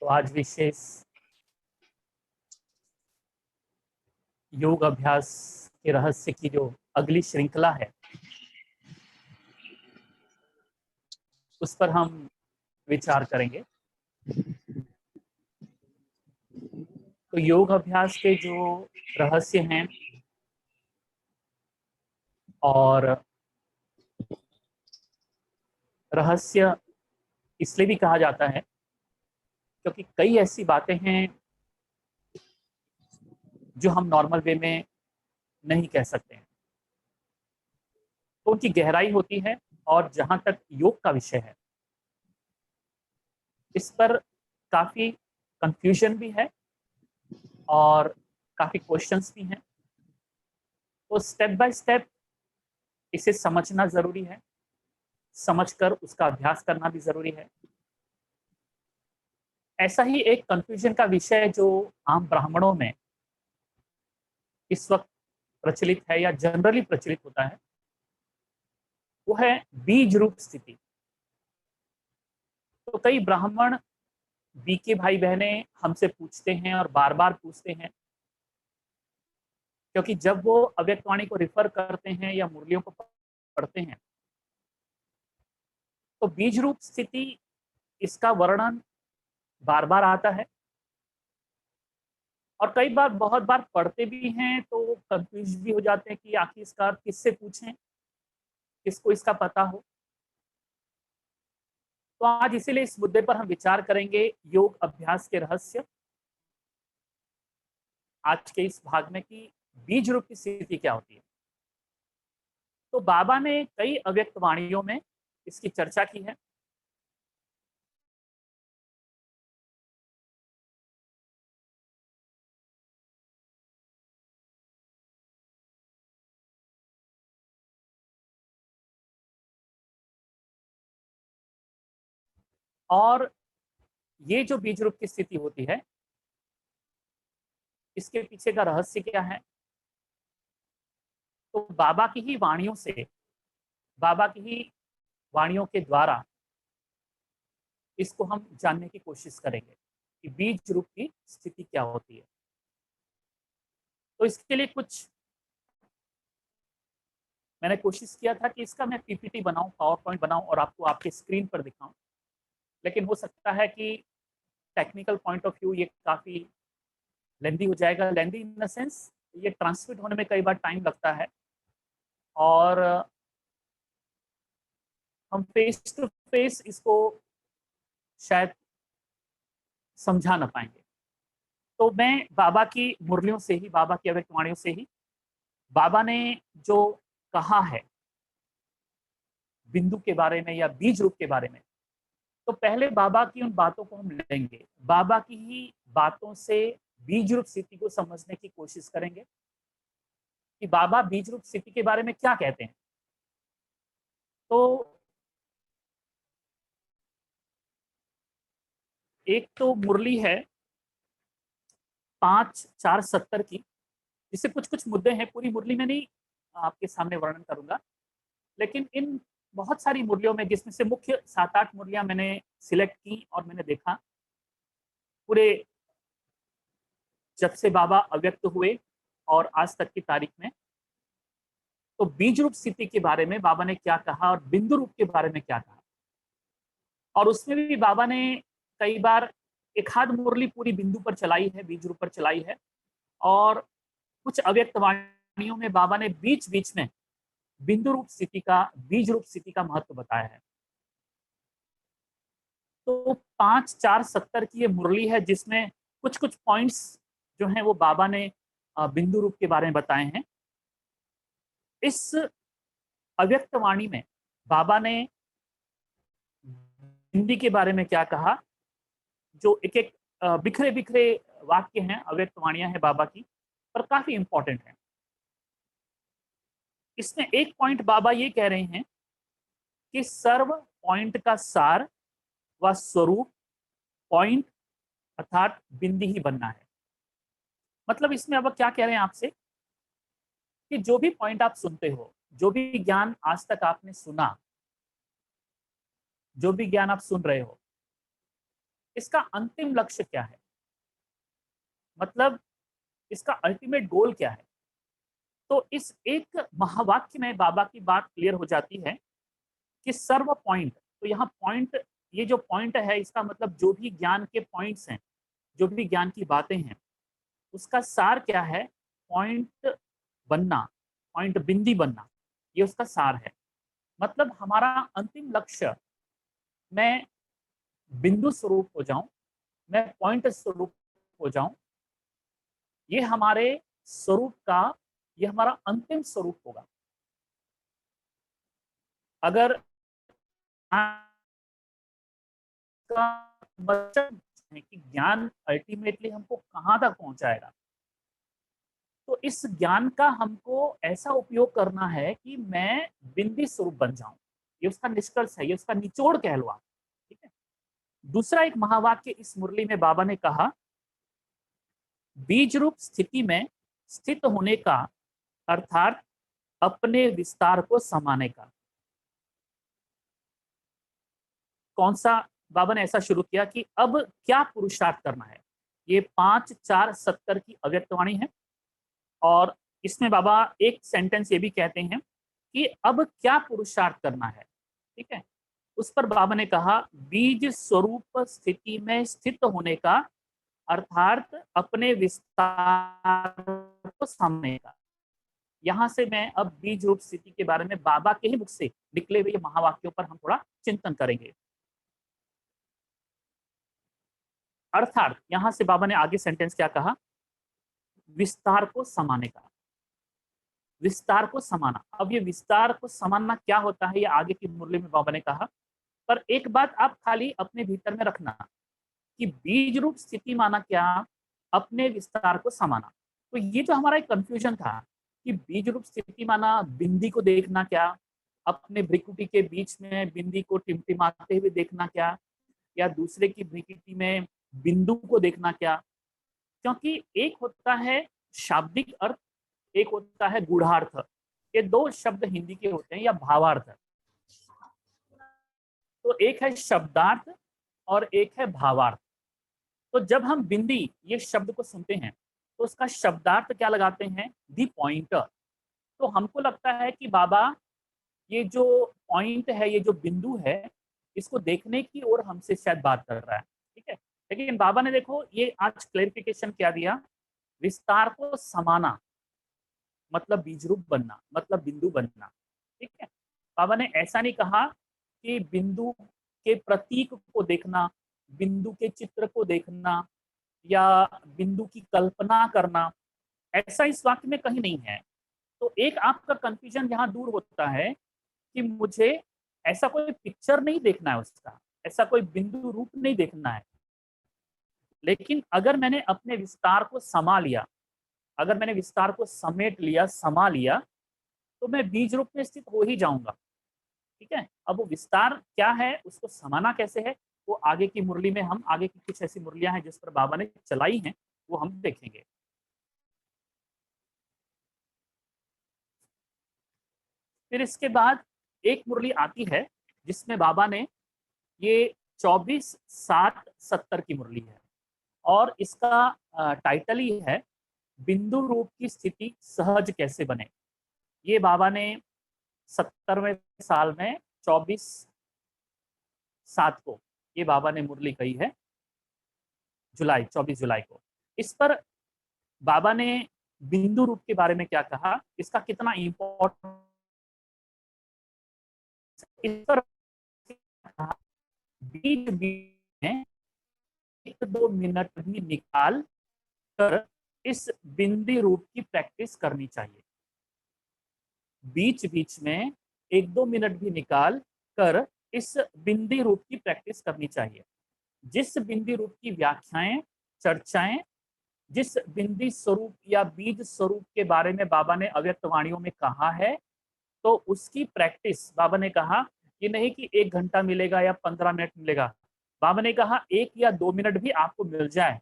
तो आज विशेष योग अभ्यास के रहस्य की जो अगली श्रृंखला है उस पर हम विचार करेंगे। तो योग अभ्यास के जो रहस्य हैं और रहस्य इसलिए भी कहा जाता है क्योंकि कई ऐसी बातें हैं जो हम नॉर्मल वे में नहीं कह सकते हैं, तो उनकी गहराई होती है। और जहां तक योग का विषय है इस पर काफी कंफ्यूजन भी है और काफी क्वेश्चंस भी हैं। तो स्टेप बाय स्टेप इसे समझना जरूरी है, समझकर उसका अभ्यास करना भी जरूरी है। ऐसा ही एक कंफ्यूजन का विषय जो आम ब्राह्मणों में इस वक्त प्रचलित है या जनरली प्रचलित होता है वो है बीज रूप स्थिति। तो कई ब्राह्मण बीके भाई बहने हमसे पूछते हैं और बार बार पूछते हैं, क्योंकि जब वो अव्यक्तवाणी को रिफर करते हैं या मुरलियों को पढ़ते हैं तो बीज रूप स्थिति इसका वर्णन बार बार आता है और कई बार बहुत बार पढ़ते भी हैं तो कंफ्यूज भी हो जाते हैं कि आखिर इसका अर्थ किससे पूछें, किसको इसका पता हो। तो आज इसीलिए इस मुद्दे पर हम विचार करेंगे, योग अभ्यास के रहस्य आज के इस भाग में कि बीज रूप की स्थिति क्या होती है। तो बाबा ने कई अव्यक्त वाणियों में इसकी चर्चा की है। और ये जो बीज रूप की स्थिति होती है इसके पीछे का रहस्य क्या है, तो बाबा की ही वाणियों से, बाबा की ही वाणियों के द्वारा इसको हम जानने की कोशिश करेंगे कि बीज रूप की स्थिति क्या होती है। तो इसके लिए कुछ मैंने कोशिश किया था कि इसका मैं पीपीटी बनाऊं, पावर पॉइंट बनाऊं और आपको आपके स्क्रीन पर दिखाऊं, लेकिन हो सकता है कि टेक्निकल पॉइंट ऑफ व्यू ये काफ़ी लेंदी हो जाएगा। लेंदी इन द सेंस ये ट्रांसमिट होने में कई बार टाइम लगता है और हम फेस टू फेस इसको शायद समझा ना पाएंगे। तो मैं बाबा की मुरलियों से ही, बाबा की अव्यक्त वाणियों से ही बाबा ने जो कहा है बिंदु के बारे में या बीज रूप के बारे में, तो पहले बाबा की उन बातों को हम लेंगे, बाबा की ही बातों से बीज रूप स्थिति को समझने की कोशिश करेंगे कि बाबा बीज रूप स्थिति के बारे में क्या कहते हैं। तो एक तो मुरली है 5-4-70 की, जिससे कुछ कुछ मुद्दे हैं, पूरी मुरली में नहीं आपके सामने वर्णन करूंगा, लेकिन इन बहुत सारी मुरलियों में जिसमें से मुख्य 7-8 मुरलियां मैंने सिलेक्ट की और मैंने देखा पूरे जब से बाबा अव्यक्त हुए और आज तक की तारीख में, तो बीज रूप स्थिति के बारे में बाबा ने क्या कहा और बिंदु रूप के बारे में क्या कहा। और उसमें भी बाबा ने कई बार एक आध मुरली पूरी बिंदु पर चलाई है, बीज रूप पर चलाई है, और कुछ अव्यक्त वाणियों में बाबा ने बीच बीच में बिंदु रूप स्थिति का, बीज रूप स्थिति का महत्व बताया है। तो 5-4-70 की ये मुरली है जिसमें कुछ कुछ पॉइंट्स जो हैं वो बाबा ने बिंदु रूप के बारे में बताए हैं। इस अव्यक्त वाणी में बाबा ने हिंदी के बारे में क्या कहा, जो एक एक बिखरे बिखरे वाक्य हैं, अव्यक्त वाणियां हैं बाबा की, पर काफी इंपॉर्टेंट है। इसमें एक पॉइंट बाबा ये कह रहे हैं कि सर्व पॉइंट का सार व स्वरूप पॉइंट अर्थात बिंदी ही बनना है। मतलब इसमें अब क्या कह रहे हैं आपसे कि जो भी पॉइंट आप सुनते हो, जो भी ज्ञान आज तक आपने सुना, जो भी ज्ञान आप सुन रहे हो, इसका अंतिम लक्ष्य क्या है, मतलब इसका अल्टीमेट गोल क्या है। तो इस एक महावाक्य में बाबा की बात क्लियर हो जाती है कि सर्व पॉइंट, तो यहाँ पॉइंट, ये जो पॉइंट है इसका मतलब जो भी ज्ञान के पॉइंट्स हैं, जो भी ज्ञान की बातें हैं, उसका सार क्या है, पॉइंट बनना, पॉइंट बिंदी बनना, ये उसका सार है। मतलब हमारा अंतिम लक्ष्य, मैं बिंदु स्वरूप हो जाऊं, मैं पॉइंट स्वरूप हो जाऊं, ये हमारे स्वरूप का, ये हमारा अंतिम स्वरूप होगा। अगर का मतलब है कि ज्ञान अल्टीमेटली हमको कहाँ तक पहुंचाएगा, तो इस ज्ञान का हमको ऐसा उपयोग करना है कि मैं बिंदी स्वरूप बन जाऊं। ये उसका निष्कर्ष है, ये उसका निचोड़ कह लो आप, ठीक है। दूसरा एक महावाक्य इस मुरली में बाबा ने कहा, बीज रूप स्थिति में स्थित होने का अर्थात अपने विस्तार को समाने का। कौन सा, बाबा ने ऐसा शुरू किया कि अब क्या पुरुषार्थ करना है। ये 5-4-70 की अव्यक्तवाणी है, और इसमें बाबा एक सेंटेंस ये भी कहते हैं कि अब क्या पुरुषार्थ करना है, ठीक है। उस पर बाबा ने कहा, बीज स्वरूप स्थिति में स्थित होने का अर्थात अपने विस्तार को सामने का। यहाँ से मैं अब बीज रूप स्थिति के बारे में बाबा के ही मुख से निकले हुए महावाक्यों पर हम थोड़ा चिंतन करेंगे। अर्थात यहां से बाबा ने आगे सेंटेंस क्या कहा, विस्तार को समाने का, विस्तार को समाना। अब ये विस्तार को समाना क्या होता है, ये आगे की मुरली में बाबा ने कहा। पर एक बात आप खाली अपने भीतर में रखना कि बीज रूप स्थिति माना क्या, अपने विस्तार को समाना। तो ये जो हमारा एक कंफ्यूजन था कि बीज रूप स्थिति माना बिंदी को देखना क्या, अपने भ्रिकुटी के बीच में बिंदी को टिमटिमाते हुए देखना क्या, या दूसरे की भ्रिकुटी में बिंदु को देखना क्या। क्योंकि एक होता है शाब्दिक अर्थ, एक होता है गूढ़ार्थ। ये दो शब्द हिंदी के होते हैं, या भावार्थ। तो एक है शब्दार्थ और एक है भावार्थ। तो जब हम बिंदी ये शब्द को सुनते हैं तो उसका शब्दार्थ क्या लगाते हैं, दी पॉइंटर। तो हमको लगता है कि बाबा ये जो पॉइंट है, ये जो बिंदु है, इसको देखने की ओर हमसे शायद बात कर रहा है, ठीक है। लेकिन बाबा ने देखो ये आज क्लैरिफिकेशन क्या दिया, विस्तार को समाना मतलब बीज रूप बनना, मतलब बिंदु बनना, ठीक है। बाबा ने ऐसा नहीं कहा कि बिंदु के प्रतीक को देखना, बिंदु के चित्र को देखना, या बिंदु की कल्पना करना, ऐसा इस वाक्य में कहीं नहीं है। तो एक आपका कंफ्यूजन यहाँ दूर होता है कि मुझे ऐसा कोई पिक्चर नहीं देखना है उसका, ऐसा कोई बिंदु रूप नहीं देखना है। लेकिन अगर मैंने अपने विस्तार को समा लिया, अगर मैंने विस्तार को समेट लिया, समा लिया, तो मैं बीज रूप में स्थित हो ही जाऊंगा, ठीक है। अब वो विस्तार क्या है, उसको समाना कैसे है, वो आगे की मुरली में, हम आगे की कुछ ऐसी मुरलियां हैं जिस पर बाबा ने चलाई हैं, वो हम देखेंगे। फिर इसके बाद एक मुरली आती है जिसमें बाबा ने, ये 24-7-70 की मुरली है, और इसका टाइटल ही है, बिंदु रूप की स्थिति सहज कैसे बने। ये बाबा ने 70वें साल में 24/7 को ये बाबा ने मुरली कही है, जुलाई, 24 जुलाई को। इस पर बाबा ने बिंदु रूप के बारे में क्या कहा, इसका कितना इंपॉर्टेंट, इस पर कहा, बीच बीच में 1-2 मिनट भी निकाल कर इस बिंदी रूप की प्रैक्टिस करनी चाहिए। बीच बीच में 1-2 मिनट भी निकाल कर इस बिंदी रूप की प्रैक्टिस करनी चाहिए। जिस बिंदी रूप की व्याख्याएं, चर्चाएं, जिस बिंदी स्वरूप या बीज स्वरूप के बारे में बाबा ने अव्यक्त वाणियों में कहा है, तो उसकी प्रैक्टिस बाबा ने कहा, ये नहीं कि 1 घंटा मिलेगा या 15 मिनट मिलेगा। बाबा ने कहा 1 या 2 मिनट भी आपको मिल जाए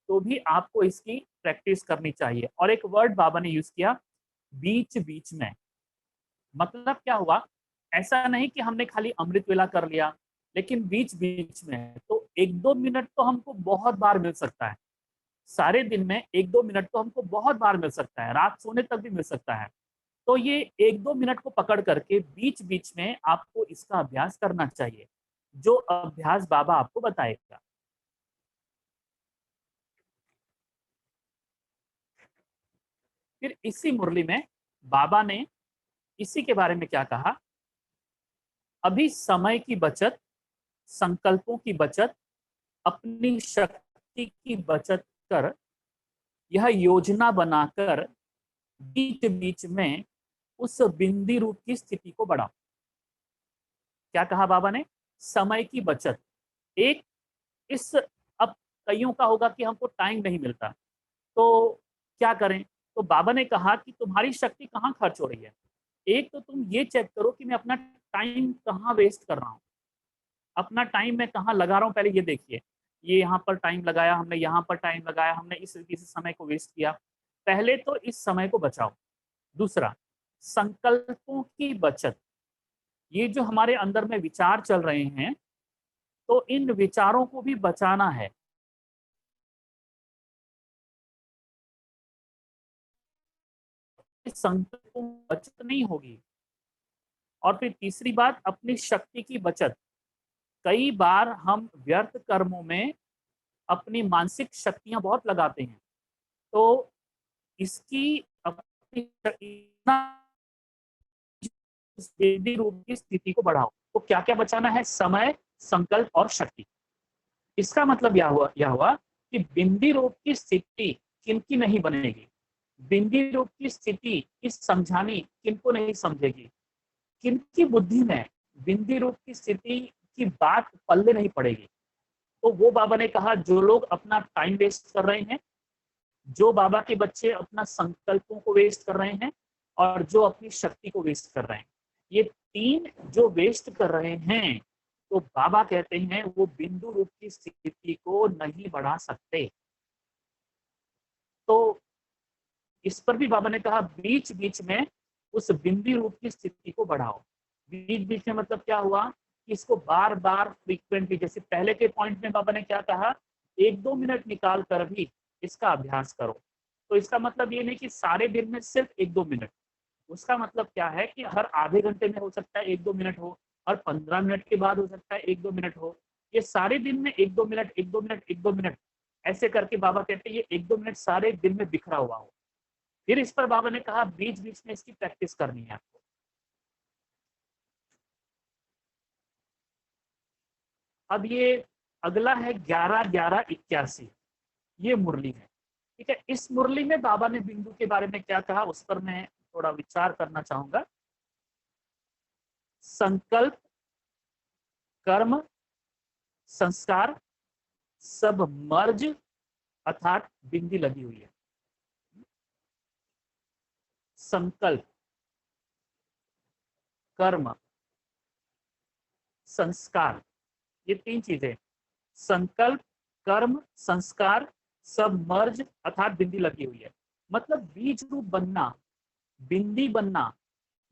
तो भी आपको इसकी प्रैक्टिस करनी चाहिए। और एक वर्ड बाबा ने यूज किया, बीच बीच में। मतलब क्या हुआ, ऐसा नहीं कि हमने खाली अमृत वेला कर लिया, लेकिन बीच बीच में। तो एक दो मिनट तो हमको बहुत बार मिल सकता है, सारे दिन में एक दो मिनट तो हमको बहुत बार मिल सकता है, रात सोने तक भी मिल सकता है। तो ये एक दो मिनट को पकड़ करके बीच बीच में आपको इसका अभ्यास करना चाहिए, जो अभ्यास बाबा आपको बताएगा। फिर इसी मुरली में बाबा ने इसी के बारे में क्या कहा, अभी समय की बचत, संकल्पों की बचत, अपनी शक्ति की बचत कर, यह योजना बनाकर बीच बीच में उस बिंदी रूप की स्थिति को बढ़ाओ। क्या कहा बाबा ने, समय की बचत। एक इस अब कईयों का होगा कि हमको टाइम नहीं मिलता, तो क्या करें। तो बाबा ने कहा कि तुम्हारी शक्ति कहाँ खर्च हो रही है। एक तो तुम ये चेक करो कि मैं अपना टाइम कहाँ वेस्ट कर रहा हूँ, अपना टाइम मैं कहाँ लगा रहा हूँ, पहले ये देखिए। ये यहाँ पर टाइम लगाया हमने, यहाँ पर टाइम लगाया हमने, इस समय को वेस्ट किया। पहले तो इस समय को बचाओ। दूसरा, संकल्पों की बचत। ये जो हमारे अंदर में विचार चल रहे हैं, तो इन विचारों को भी बचाना है। संकल्पों की बचत नहीं होगी। और फिर तीसरी बात, अपनी शक्ति की बचत। कई बार हम व्यर्थ कर्मों में अपनी मानसिक शक्तियां बहुत लगाते हैं, तो इसकी अपनी रूप की स्थिति को बढ़ाओ। तो क्या क्या बचाना है, समय, संकल्प और शक्ति। इसका मतलब यह हुआ कि बिंदी रूप की स्थिति किनकी नहीं बनेगी, बिंदी रूप की स्थिति इस समझानी किनको नहीं समझेगी, किनकी बुद्धि में बिंदी रूप की स्थिति की बात पल्ले नहीं पड़ेगी। तो वो बाबा ने कहा, जो लोग अपना टाइम वेस्ट कर रहे हैं, जो बाबा के बच्चे अपना संकल्पों को वेस्ट कर रहे हैं, और जो अपनी शक्ति को वेस्ट कर रहे हैं, ये तीन जो वेस्ट कर रहे हैं, तो बाबा कहते हैं वो बिंदु रूप की स्थिति को नहीं बढ़ा सकते। तो इस पर भी बाबा ने कहा, बीच बीच में उस बिंदु रूप की स्थिति को बढ़ाओ। बीच बीच में मतलब क्या हुआ कि इसको बार बार फ्रीक्वेंटली, जैसे पहले के पॉइंट में बाबा ने क्या कहा, एक दो मिनट निकाल कर भी इसका अभ्यास करो। तो इसका मतलब ये नहीं कि सारे दिन में सिर्फ एक दो मिनट, उसका मतलब क्या है कि हर आधे घंटे में हो सकता है एक दो मिनट हो, और 15 मिनट के बाद हो सकता है एक दो मिनट हो। ये सारे दिन में एक दो मिनट, एक दो मिनट, एक दो मिनट, ऐसे करके बाबा कहते हैं ये एक दो मिनट सारे दिन में बिखरा हुआ हो। फिर इस पर बाबा ने कहा, बीच बीच में इसकी प्रैक्टिस करनी है आपको। अब ये अगला है 11-11-81, ये मुरली है। ठीक है, इस मुरली में बाबा ने बिंदु के बारे में क्या कहा, उस पर मैं थोड़ा विचार करना चाहूंगा। संकल्प, कर्म, संस्कार सब मर्ज, अर्थात बिंदी लगी हुई है। संकल्प, कर्म, संस्कार, ये तीन चीजें, संकल्प, कर्म, संस्कार सब मर्ज अर्थात बिंदी लगी हुई है। मतलब बीज रूप बनना, बिंदी बनना,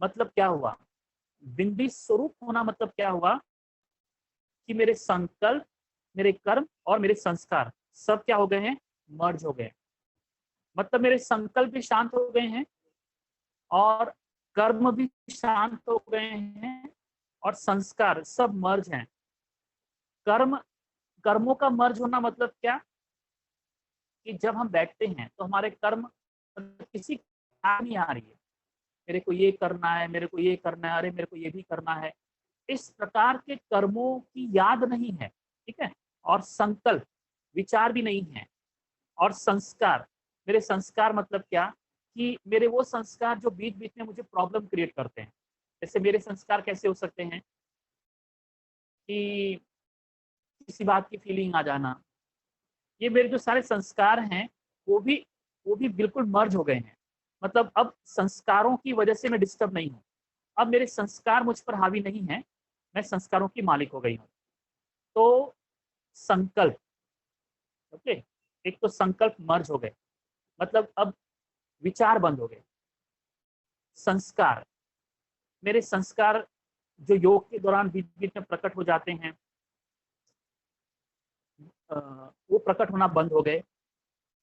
मतलब क्या हुआ, बिंदी स्वरूप होना, मतलब क्या हुआ कि मेरे संकल्प, मेरे कर्म और मेरे संस्कार सब क्या हो गए हैं, मर्ज हो गए। मतलब मेरे संकल्प भी शांत हो गए हैं, और कर्म भी शांत हो गए हैं, और संस्कार सब मर्ज हैं। कर्म, कर्मों का मर्ज होना मतलब क्या, कि जब हम बैठते हैं तो हमारे कर्म किसी नहीं आ रही है, मेरे को ये करना है, मेरे को ये करना है, अरे मेरे को ये भी करना है, इस प्रकार के कर्मों की याद नहीं है। ठीक है, और संकल्प, विचार भी नहीं है, और संस्कार, मेरे संस्कार मतलब क्या, कि मेरे वो संस्कार जो बीच बीच में मुझे प्रॉब्लम क्रिएट करते हैं। जैसे मेरे संस्कार कैसे हो सकते हैं कि किसी बात की फीलिंग आ जाना, ये मेरे जो सारे संस्कार हैं वो भी बिल्कुल मर्ज हो गए हैं। मतलब अब संस्कारों की वजह से मैं डिस्टर्ब नहीं हूँ, अब मेरे संस्कार मुझ पर हावी नहीं है, मैं संस्कारों की मालिक हो गई हूँ। तो संकल्प, ओके, एक तो संकल्प मर्ज हो गए, मतलब अब विचार बंद हो गए। संस्कार, मेरे संस्कार जो योग के दौरान बीच बीच में प्रकट हो जाते हैं, वो प्रकट होना बंद हो गए।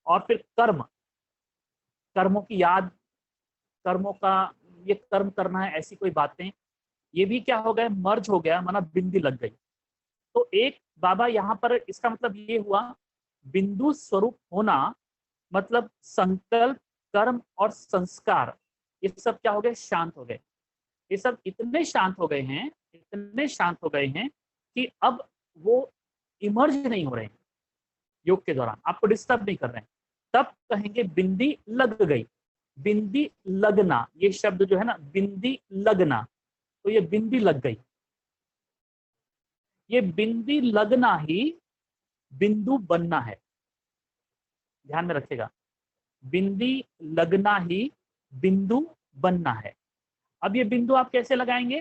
और फिर कर्म, कर्मों की याद, कर्मों का ये कर्म करना है, ऐसी कोई बातें, ये भी क्या हो गए, मर्ज हो गया, माना बिंदी लग गई। तो एक बाबा यहाँ पर, इसका मतलब ये हुआ बिंदु स्वरूप होना, मतलब संकल्प, कर्म और संस्कार, ये सब क्या हो गए, शांत हो गए। ये सब इतने शांत हो गए हैं, इतने शांत हो गए हैं कि अब वो इमर्ज नहीं हो रहे हैं योग के दौरान, आपको डिस्टर्ब नहीं कर रहे हैं। तब कहेंगे बिंदी लग गई। बिंदी लगना, ये शब्द जो है ना, बिंदी लगना, तो ये बिंदी लग गई। ये बिंदी लगना ही बिंदु बनना है, ध्यान में रखिएगा। बिंदी लगना ही बिंदु बनना है। अब ये बिंदु आप कैसे लगाएंगे,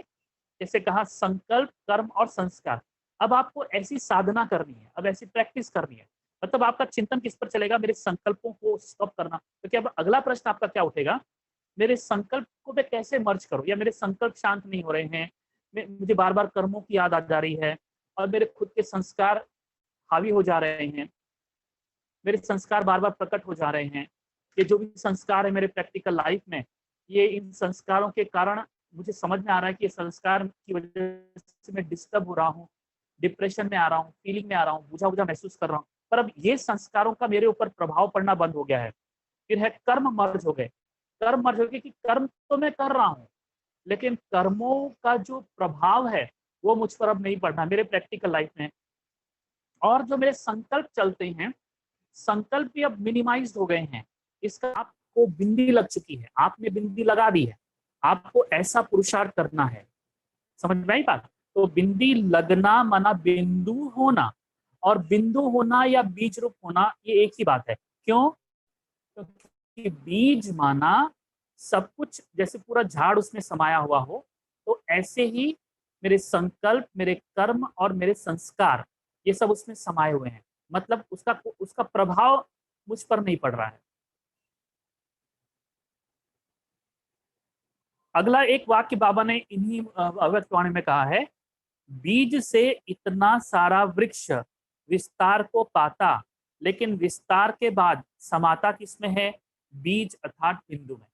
जैसे कहा संकल्प, कर्म और संस्कार। अब आपको ऐसी साधना करनी है, अब ऐसी प्रैक्टिस करनी है, मतलब आपका चिंतन किस पर चलेगा, मेरे संकल्पों को स्टॉप करना। तो क्या अब अगला प्रश्न आपका क्या उठेगा, मेरे संकल्प को मैं कैसे मर्ज करूं, या मेरे संकल्प शांत नहीं हो रहे हैं, मुझे बार बार कर्मों की याद आ जा रही है, और मेरे खुद के संस्कार हावी हो जा रहे हैं, मेरे संस्कार बार बार प्रकट हो जा रहे हैं। ये जो भी संस्कार है मेरे प्रैक्टिकल लाइफ में, ये इन संस्कारों के कारण मुझे समझ में आ रहा है कि ये संस्कार की वजह से मैं डिस्टर्ब हो रहा हूँ, डिप्रेशन में आ रहा हूँ, फीलिंग में आ रहा हूँ, बुझा बुझा महसूस कर रहा हूँ। पर अब ये संस्कारों का मेरे ऊपर प्रभाव पड़ना बंद हो गया है। फिर है कर्म मर्ज हो गए। कर्म मर्ज हो गए कि कर्म तो मैं कर रहा हूँ, लेकिन कर्मों का जो प्रभाव है वो मुझ पर अब नहीं पड़ना मेरे प्रैक्टिकल लाइफ में। और जो मेरे संकल्प चलते हैं, संकल्प भी अब मिनिमाइज हो गए हैं। इसका आपको बिंदी लग चुकी है, आपने बिंदी लगा दी है, आपको ऐसा पुरुषार्थ करना है। समझ में आई बात। तो बिंदी लगना माना बिंदु होना, और बिंदु होना या बीज रूप होना ये एक ही बात है। क्यों, क्योंकि बीज माना सब कुछ, जैसे पूरा झाड़ उसमें समाया हुआ हो, तो ऐसे ही मेरे संकल्प, मेरे कर्म और मेरे संस्कार, ये सब उसमें समाये हुए हैं। मतलब उसका उसका प्रभाव मुझ पर नहीं पड़ रहा है। अगला एक वाक्य बाबा ने इन्हीं अव्यक्तवाणी में कहा है, बीज से इतना सारा वृक्ष विस्तार को पाता, लेकिन विस्तार के बाद समाता किसमें है, बीज अर्थात बिंदु में।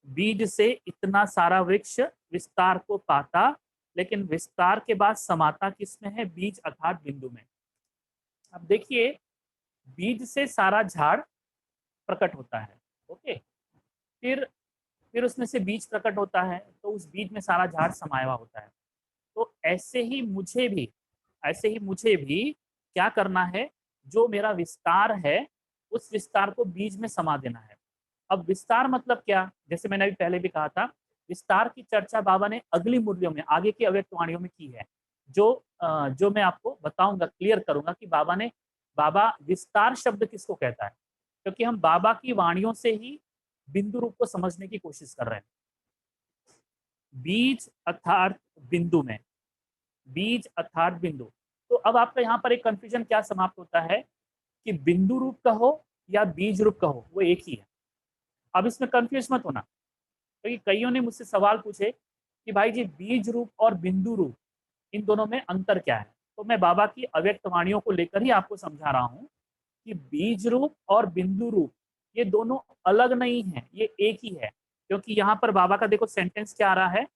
बीज से इतना सारा वृक्ष विस्तार को पाता, लेकिन विस्तार के बाद समाता किसमें है, बीज अर्थात बिंदु में। अब देखिए, बीज से सारा झाड़ प्रकट होता है, ओके। फिर उसमें से बीज प्रकट होता है, तो उस बीज में सारा झाड़ समाया हुआ होता है। तो ऐसे ही मुझे भी क्या करना है, जो मेरा विस्तार है उस विस्तार को बीज में समा देना है। अब विस्तार मतलब क्या, जैसे मैंने अभी पहले भी कहा था, विस्तार की चर्चा बाबा ने अगली मूर्तियों में, आगे की अव्यक्तवाणियों में की है, जो मैं आपको बताऊंगा, क्लियर करूंगा कि बाबा विस्तार शब्द किसको कहता है, क्योंकि हम बाबा की वाणियों से ही बिंदु रूप को समझने की कोशिश कर रहे हैं। बीज अर्थात बिंदु में, बीज अर्थात बिंदु। तो अब आपका यहाँ पर एक कंफ्यूजन क्या समाप्त होता है कि बिंदु रूप कहो या बीज रूप कहो, वो एक ही है। अब इसमें कंफ्यूज मत होना, क्योंकि कईयों ने मुझसे सवाल पूछे कि भाई जी बीज रूप और बिंदु रूप, इन दोनों में अंतर क्या है। तो मैं बाबा की अव्यक्त वाणियों को लेकर ही आपको समझा रहा हूँ कि बीज रूप और बिंदु रूप ये दोनों अलग नहीं है, ये एक ही है। क्योंकि यहाँ पर बाबा का देखो सेंटेंस क्या आ रहा है,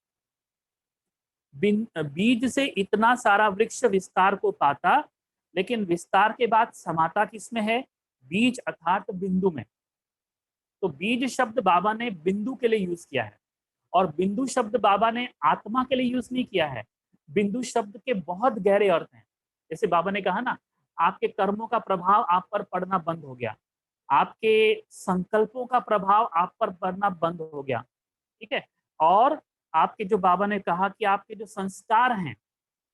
बीज से इतना सारा वृक्ष विस्तार को पाता, लेकिन विस्तार के बाद समाता किसमें है, बीज अर्थात बिंदु में। तो बीज शब्द बाबा ने बिंदु के लिए यूज किया है, और बिंदु शब्द बाबा ने आत्मा के लिए यूज नहीं किया है। बिंदु शब्द के बहुत गहरे अर्थ हैं। जैसे बाबा ने कहा ना, आपके कर्मों का प्रभाव आप पर पड़ना बंद हो गया, आपके संकल्पों का प्रभाव आप पर पड़ना बंद हो गया, ठीक है। और आपके जो बाबा ने कहा कि आपके जो संस्कार हैं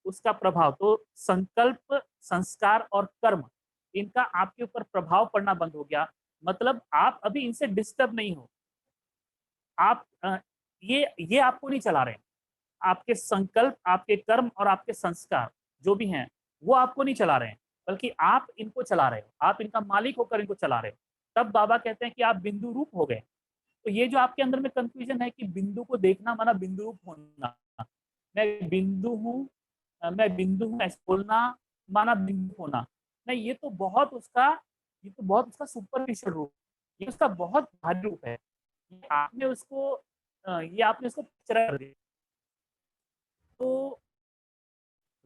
उसका प्रभाव, तो संकल्प, संस्कार और कर्म, इनका आपके ऊपर प्रभाव पड़ना बंद हो गया। मतलब आप अभी इनसे डिस्टर्ब नहीं हो, आप ये आपको नहीं चला रहे हैं। आपके संकल्प, आपके कर्म और आपके संस्कार जो भी हैं वो आपको नहीं चला रहे हैं, बल्कि आप इनको चला रहे हो, आप इनका मालिक होकर इनको चला रहे हो। तब बाबा कहते हैं कि आप बिंदु रूप हो गए। तो ये जो आपके अंदर में कंफ्यूजन है कि बिंदु को देखना माना बिंदु रूप होना, मैं बिंदु हूँ, मैं बिंदु हूँ ऐसे बोलना, माना बिंदु होना, नहीं, ये तो बहुत उसका सुपरफिशियल रूप, ये उसका बहुत भारी रूप है। ये आपने उसको पिक्चर कर दिया। तो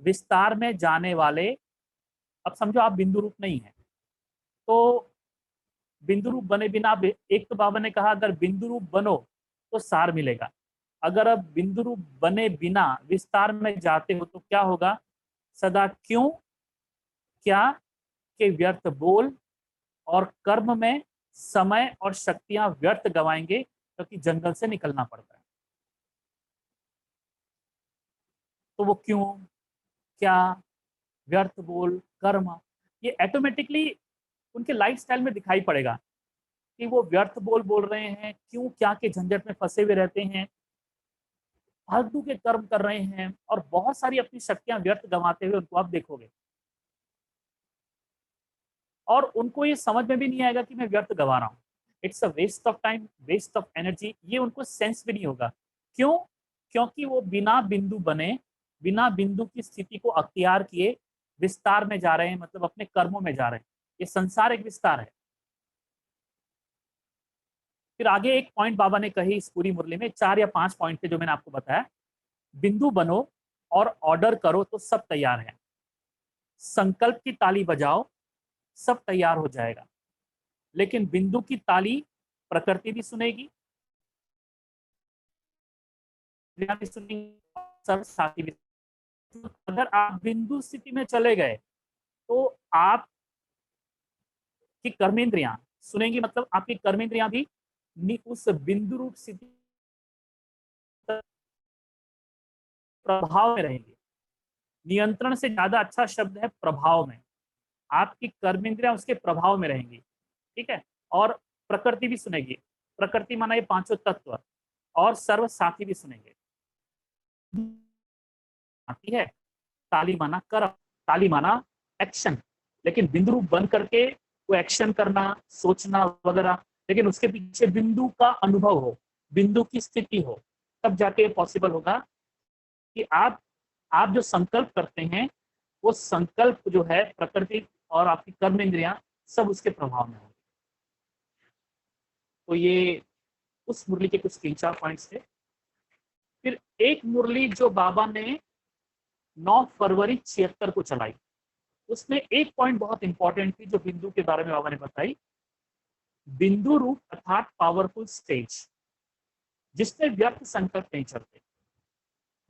विस्तार में जाने वाले, अब समझो आप बिंदु रूप नहीं है, तो बिंदु रूप बने बिना एक तो बाबा ने कहा अगर बिंदु रूप बनो तो सार मिलेगा, अगर अब बिंदु रूप बने बिना विस्तार में जाते हो तो क्या होगा? सदा क्यों क्या के व्यर्थ बोल और कर्म में समय और शक्तियां व्यर्थ गवाएंगे, क्योंकि जंगल से निकलना पड़ता है। तो वो क्यों, क्या, व्यर्थ बोल, कर्म, ये ऑटोमेटिकली उनके लाइफस्टाइल में दिखाई पड़ेगा कि वो व्यर्थ बोल बोल रहे हैं, क्यों क्या के झंझट में फंसे हुए रहते हैं, फालतू के कर्म कर रहे हैं और बहुत सारी अपनी शक्तियां व्यर्थ गंवाते हुए उनको आप देखोगे। और उनको ये समझ में भी नहीं आएगा कि मैं व्यर्थ गवा रहा हूँ, it's a waste of time, waste of energy, ये उनको सेंस भी नहीं होगा। क्यों? क्योंकि वो बिना बिंदु बने, बिना बिंदु की स्थिति को अख्तियार किए विस्तार में जा रहे हैं, मतलब अपने कर्मों में जा रहे हैं। ये संसार एक विस्तार है। फिर आगे एक पॉइंट बाबा ने कही इस पूरी मुरली में, 4 या 5 पॉइंट थे जो मैंने आपको बताया। बिंदु बनो और ऑर्डर करो तो सब तैयार है, संकल्प की ताली बजाओ सब तैयार हो जाएगा, लेकिन बिंदु की ताली प्रकृति भी सुनेगी, क्रिया भी सुनेगी, सब साथी भी। अगर आप बिंदु स्थिति में चले गए तो आपकी कर्मेंद्रियां सुनेंगी, मतलब आपकी कर्मेंद्रियां भी उस बिंदु रूप स्थिति प्रभाव में रहेंगी। नियंत्रण से ज्यादा अच्छा शब्द है प्रभाव में, आपकी कर्मेंद्रियां उसके प्रभाव में रहेंगी, ठीक है। और प्रकृति भी सुनेगी, प्रकृति माना ये पांचों तत्व, और सर्व साथी भी सुनेंगे। आती है ताली माना कर्म, ताली माना एक्शन, लेकिन बिंदु रूप बन करके वो एक्शन करना, सोचना वगैरह, लेकिन उसके पीछे बिंदु का अनुभव हो, बिंदु की स्थिति हो, तब जाके पॉसिबल होगा कि आप जो संकल्प करते हैं वो संकल्प जो है प्रकृति और आपकी कर्म इंद्रियां सब उसके प्रभाव में होंगे। तो ये उस मुरली के कुछ 3-4 पॉइंट्स थे। फिर एक मुरली जो बाबा ने 9 फरवरी 76 को चलाई, उसमें एक पॉइंट बहुत इंपॉर्टेंट थी जो बिंदु के बारे में बाबा ने बताई। बिंदु रूप अर्थात पावरफुल स्टेज, जिसमें व्यर्थ संकल्प नहीं चलते।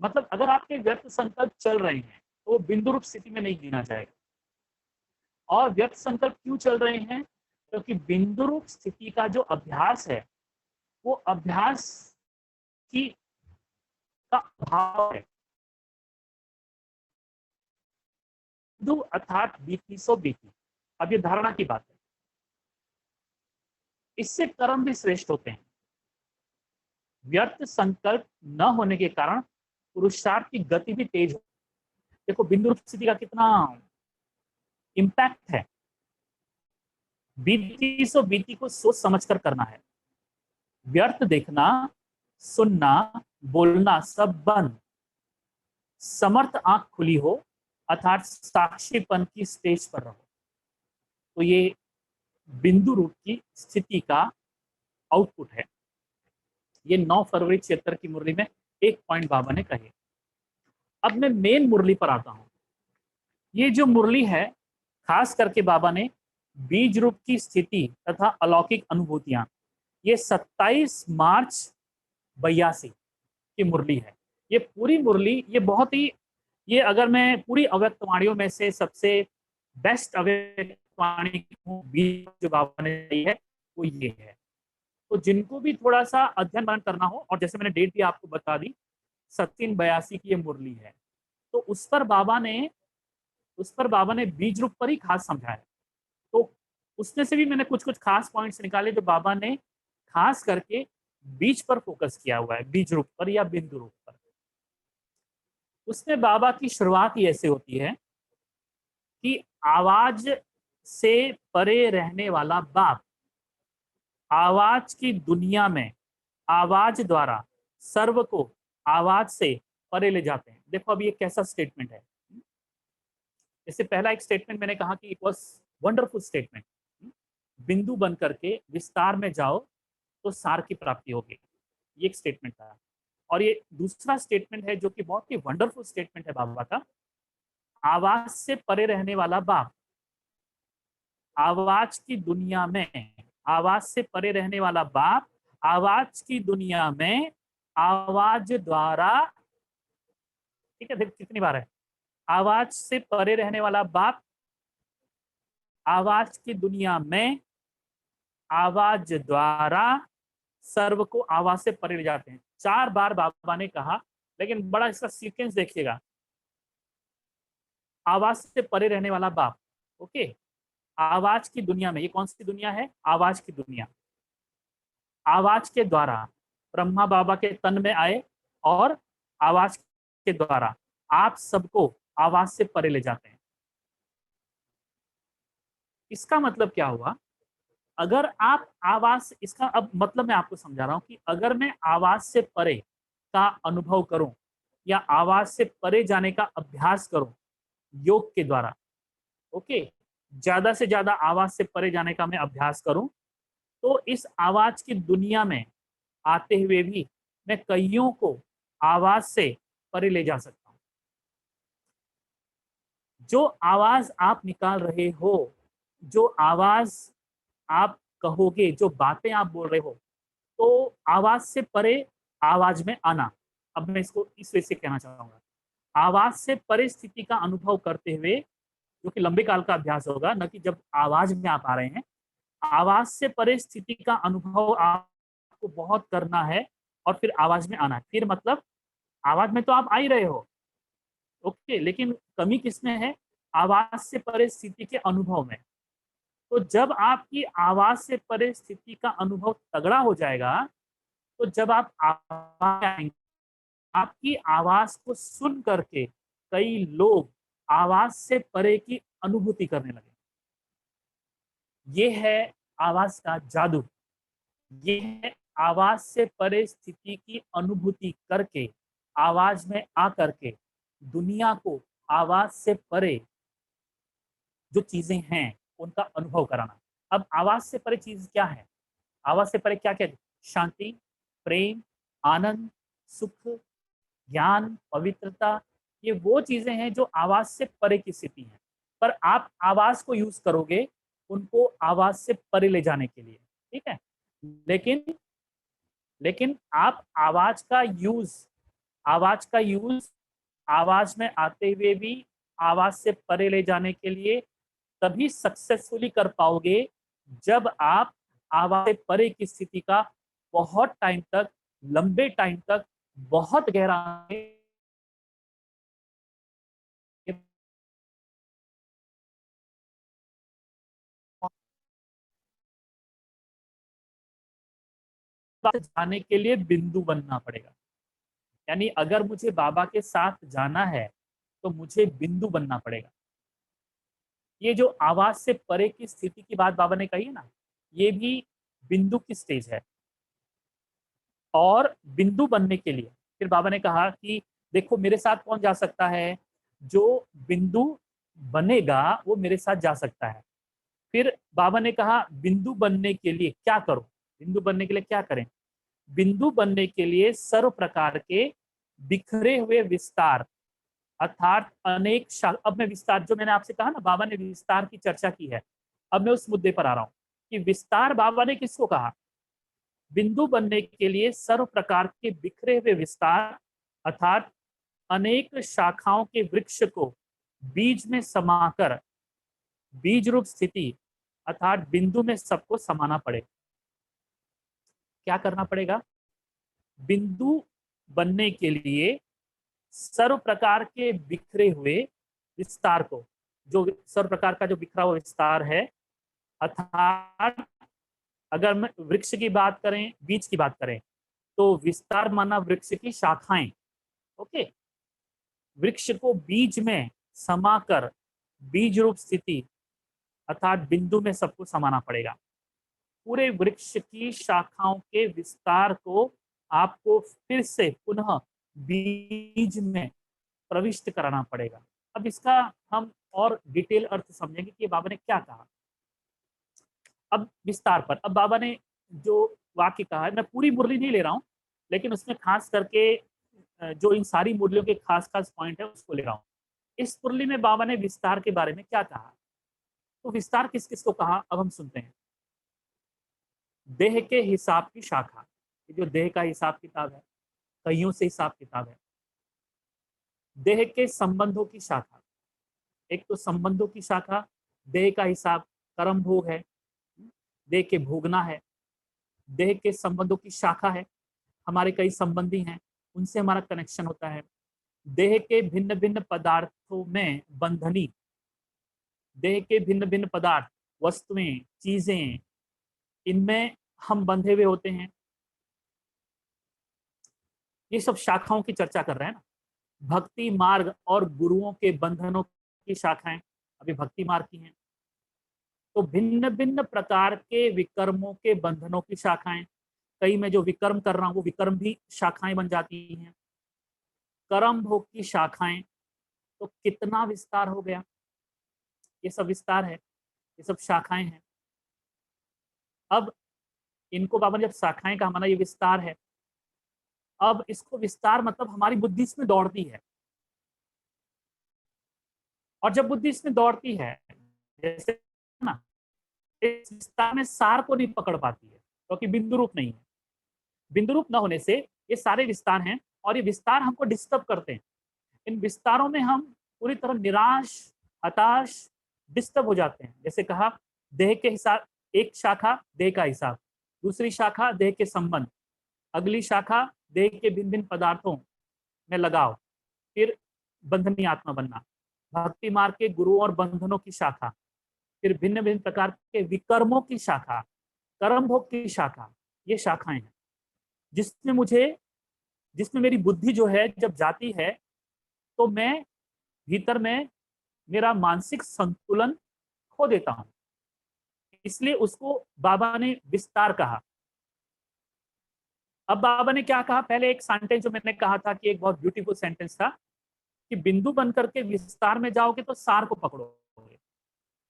मतलब अगर आपके व्यर्थ संकल्प चल रहे हैं तो वो बिंदु रूप स्थिति में नहीं गिना जाएगा। और व्यर्थ संकल्प क्यों चल रहे हैं? क्योंकि बिंदु रूप स्थिति का जो अभ्यास है वो अभ्यास की का अभाव है। बिंदु अर्थात बीती सो बीती, अब ये धारणा की बात है, इससे कर्म भी श्रेष्ठ होते हैं। व्यर्थ संकल्प न होने के कारण पुरुषार्थ की गति भी तेज हो। देखो बिंदु रूप स्थिति का कितना इम्पैक्ट है। बीती सो बीती को सोच समझकर करना है, व्यर्थ देखना, सुनना, बोलना सब बंद, समर्थ आंख खुली हो अर्थात साक्षीपन की स्टेज पर रहो। तो ये बिंदु रूप की स्थिति का आउटपुट है। ये 9 फरवरी 76 की मुरली में एक पॉइंट बाबा ने कहे। अब मैं मेन मुरली पर आता हूं। ये जो मुरली है खास करके बाबा ने बीज रूप की स्थिति तथा अलौकिक अनुभूतियां, ये 27 मार्च 82 की मुरली है। ये पूरी मुरली ये बहुत ही, ये अगर मैं पूरी अव्यक्त वाणियों में से सबसे बेस्ट अव्यक्त वाणी जो बाबा ने दी है वो ये है। तो जिनको भी थोड़ा सा अध्ययन मनन करना हो, और जैसे मैंने डेट भी आपको बता दी 1782 की ये मुरली है, तो उस पर बाबा ने बीज रूप पर ही खास समझाया। तो उसमें से भी मैंने कुछ कुछ खास पॉइंट्स निकाले जो बाबा ने खास करके बीज पर फोकस किया हुआ है, बीज रूप पर या बिंदु रूप पर। उसमें बाबा की शुरुआत ही ऐसे होती है कि आवाज से परे रहने वाला बाप आवाज की दुनिया में आवाज द्वारा सर्व को आवाज से परे ले जाते हैं। देखो अब ये कैसा स्टेटमेंट है। जैसे पहला एक स्टेटमेंट मैंने कहा कि इट वॉज वंडरफुल स्टेटमेंट, बिंदु बन करके विस्तार में जाओ तो सार की प्राप्ति होगी, ये एक स्टेटमेंट था। और ये दूसरा स्टेटमेंट है जो कि बहुत ही वंडरफुल स्टेटमेंट है बाबा का, आवाज से परे रहने वाला बाप। आवाज की दुनिया में, आवाज से परे रहने वाला बाप आवाज की दुनिया में आवाज द्वारा, ठीक है, देखो कितनी बार है, आवाज से परे रहने वाला बाप आवाज की दुनिया में आवाज द्वारा सर्व को आवाज से परे ले जाते हैं। 4 बार बाबा ने कहा, लेकिन बड़ा इसका सीक्वेंस देखिएगा। आवाज से परे रहने वाला बाप, ओके, आवाज की दुनिया में, ये कौन सी दुनिया है? आवाज की दुनिया। आवाज के द्वारा ब्रह्मा बाबा के तन में आए और आवाज के द्वारा आप सबको आवाज से परे ले जाते हैं। इसका मतलब क्या हुआ? अगर आप आवाज, इसका अब मतलब मैं आपको समझा रहा हूं कि अगर मैं आवाज से परे का अनुभव करूं या आवाज से परे जाने का अभ्यास करूं योग के द्वारा, ओके, ज्यादा से ज्यादा आवाज से परे जाने का मैं अभ्यास करूं, तो इस आवाज की दुनिया में आते हुए भी मैं कईयों को आवाज से परे ले जा सकता हूं। जो आवाज आप निकाल रहे हो, जो आवाज आप कहोगे, जो बातें आप बोल रहे हो, तो आवाज से परे आवाज में आना। अब मैं इसको इस वजह से कहना चाहूंगा, आवाज से परे स्थिति का अनुभव करते हुए, जो कि लंबे काल का अभ्यास होगा, न कि जब आवाज में आप आ रहे हैं, आवाज से परे स्थिति का अनुभव आपको बहुत करना है और फिर आवाज में आना है। फिर मतलब आवाज में तो आप आ ही रहे हो, ओके, लेकिन कमी किसमें है? आवाज से परे स्थिति के अनुभव में। तो जब आपकी आवाज से परे स्थिति का अनुभव तगड़ा हो जाएगा, तो जब आप आवाज आएंगे, आपकी आवाज को सुन करके कई लोग आवाज से परे की अनुभूति करने लगे। ये है आवाज का जादू। ये है आवाज से परे स्थिति की अनुभूति करके, आवाज में आकर के दुनिया को आवाज से परे जो चीजें हैं उनका अनुभव कराना। अब आवाज से परे चीज क्या है? आवाज से परे क्या क्या? शांति, प्रेम, आनंद, सुख, ज्ञान, पवित्रता, ये वो चीजें हैं जो आवाज से परे की स्थिति है। पर आप आवाज को यूज करोगे उनको आवाज से परे ले जाने के लिए, ठीक है। लेकिन लेकिन आप आवाज का यूज आवाज में आते हुए भी आवाज से परे ले जाने के लिए तभी सक्सेसफुली कर पाओगे जब आप आवाज से परे की स्थिति का बहुत टाइम तक, लंबे टाइम तक, बहुत गहरा जाने के लिए बिंदु बनना पड़ेगा। यानी अगर मुझे बाबा के साथ जाना है तो मुझे बिंदु बनना पड़ेगा। ये जो आवाज से परे की स्थिति की बात बाबा ने कही है ना, ये भी बिंदु की स्टेज है। और बिंदु बनने के लिए फिर बाबा ने कहा कि देखो मेरे साथ कौन जा सकता है? जो बिंदु बनेगा वो मेरे साथ जा सकता है। फिर बाबा ने कहा बिंदु बनने के लिए क्या करो? बिंदु बनने के लिए क्या करें? बिंदु बनने के लिए सर्व प्रकार के बिखरे हुए विस्तार, अर्थात अनेक अब मैं विस्तार, जो मैंने आपसे कहा ना बाबा ने विस्तार की चर्चा की है, अब मैं उस मुद्दे पर आ रहा हूं कि विस्तार बाबा ने किसको कहा? बिंदु बनने के लिए सर्व प्रकार के बिखरे हुए विस्तार, अर्थात अनेक शाखाओं के वृक्ष को बीज में समाकर बीज रूप स्थिति, अर्थात बिंदु में सबको समाना पड़े। क्या करना पड़ेगा? बिंदु बनने के लिए सर्व प्रकार के बिखरे हुए विस्तार को, जो सर्व प्रकार का जो बिखरा हुआ विस्तार है, अर्थात अगर मैं वृक्ष की बात करें, बीज की बात करें, तो विस्तार माना वृक्ष की शाखाएं, ओके, वृक्ष को बीज में समाकर बीज रूप स्थिति, अर्थात बिंदु में सबको समाना पड़ेगा। पूरे वृक्ष की शाखाओं के विस्तार को आपको फिर से पुनः बीज में प्रविष्ट कराना पड़ेगा। अब इसका हम और डिटेल अर्थ समझेंगे कि बाबा ने क्या कहा। अब विस्तार पर, अब बाबा ने जो वाक्य कहा है, मैं पूरी मुरली नहीं ले रहा हूँ, लेकिन उसमें खास करके जो इन सारी मुरलियों के खास खास पॉइंट है उसको ले रहा हूँ। इस मुरली में बाबा ने विस्तार के बारे में क्या कहा, तो विस्तार किस किस को कहा अब हम सुनते हैं। देह के हिसाब की शाखा, ये जो देह का हिसाब किताब है, कईयों से हिसाब किताब है। देह के संबंधों की शाखा, एक तो संबंधों की शाखा, देह का हिसाब कर्म भोग है, देह के भोगना है। देह के संबंधों की शाखा है, हमारे कई संबंधी हैं, उनसे हमारा कनेक्शन होता है। देह के भिन्न भिन्न पदार्थों में बंधनी, देह के भिन्न भिन्न पदार्थ, वस्तुएं, चीजें, इनमें हम बंधे हुए होते हैं। ये सब शाखाओं की चर्चा कर रहे हैं ना। भक्ति मार्ग और गुरुओं के बंधनों की शाखाएं अभी भक्ति मार्ग की हैं। तो भिन्न भिन्न प्रकार के विकर्मों के बंधनों की शाखाएं, कई मैं जो विकर्म कर रहा हूं वो विकर्म भी शाखाएं बन जाती हैं। कर्म भोग की शाखाएं, तो कितना विस्तार हो गया, ये सब विस्तार है, ये सब शाखाएं हैं। अब इनको बाबा ने जब शाखाएं कहा, माना ये विस्तार है। अब इसको विस्तार मतलब हमारी बुद्धि इसमें दौड़ती है, और जब बुद्धि इसमें दौड़ती है, जैसे ना, इस विस्तार में सार को नहीं पकड़ पाती है, क्योंकि बिंदु रूप नहीं है। बिंदु रूप न होने से ये सारे विस्तार हैं, और ये विस्तार हमको डिस्टर्ब करते हैं। इन विस्तारों में हम पूरी तरह निराश, हताश, डिस्टर्ब हो जाते हैं। जैसे कहा, देह के हिसाब, एक शाखा देह का हिसाब, दूसरी शाखा देह के संबंध, अगली शाखा देह के भिन्न भिन्न पदार्थों में लगाव, फिर बंधनी आत्मा बनना, भक्ति मार्ग के गुरुओं और बंधनों की शाखा, फिर भिन्न भिन्न प्रकार के विकर्मों की शाखा, कर्म भोग की शाखा। ये शाखाएं हैं जिसमें मेरी बुद्धि जो है जब जाती है, तो मैं भीतर में मेरा मानसिक संतुलन खो देता हूं। इसलिए उसको बाबा ने विस्तार कहा। अब बाबा ने क्या कहा, पहले एक सेंटेंस जो मैंने कहा था कि एक बहुत ब्यूटीफुल सेंटेंस था कि बिंदु बन करके विस्तार में जाओगे तो सार को पकड़ोगे,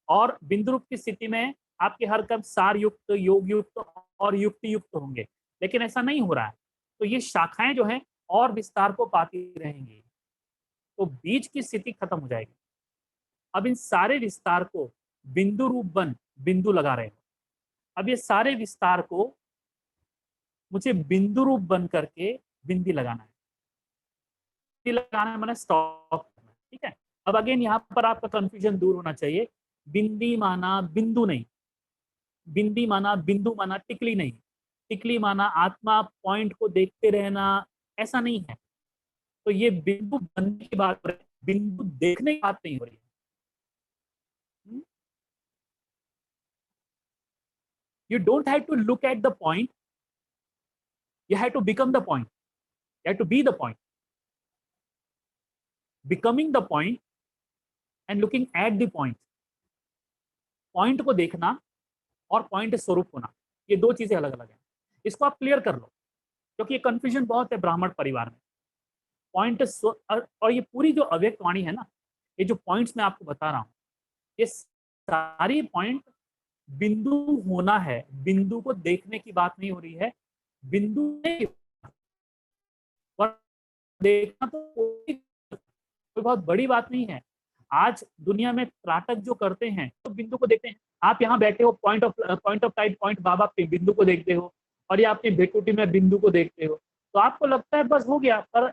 और बिंदु रूप की स्थिति में आपके हर कर्म सार युक्त, योग युक्त और युक्ति युक्त होंगे। लेकिन ऐसा नहीं हो रहा है, तो ये शाखाएं जो हैं और विस्तार को पाती रहेंगी, तो बीज की स्थिति खत्म हो जाएगी। अब इन सारे विस्तार को बिंदु रूप बन बिंदु लगा रहे हो। अब ये सारे विस्तार को मुझे बिंदु रूप बन करके बिंदी लगाना है। बिंदी लगाना है माना स्टॉप करना है, ठीक है। अब अगेन यहाँ पर आपका कंफ्यूजन दूर होना चाहिए। बिंदी माना बिंदु नहीं, बिंदी माना बिंदु माना टिकली नहीं, टिकली माना आत्मा पॉइंट को देखते रहना, ऐसा नहीं है। तो ये बिंदु बनने की बात हो रही है, बिंदु देखने की बात नहीं हो रही है। You don't have to look at the point, you have to become the point, you have to be the point. Becoming the point and looking at the point. Point को देखना और पॉइंट स्वरूप होना, ये दो चीजें अलग अलग हैं। इसको आप क्लियर कर लो, क्योंकि ये कंफ्यूजन बहुत है ब्राह्मण परिवार में। पॉइंट और ये पूरी जो अव्यक्त वाणी है ना, ये जो पॉइंट्स मैं आपको बता रहा हूँ, ये सारी पॉइंट बिंदु होना है, बिंदु को देखने की बात नहीं हो रही है। बिंदु देखना तो कोई बहुत बड़ी बात नहीं है। आज दुनिया में त्राटक जो करते हैं तो बिंदु को देखते हैं। आप यहाँ बैठे हो, पॉइंट ऑफ टाइट पॉइंट बाबा पे बिंदु को देखते हो, और ये अपनी भेटूटी में बिंदु को देखते हो, तो आपको लगता है बस हो गया। पर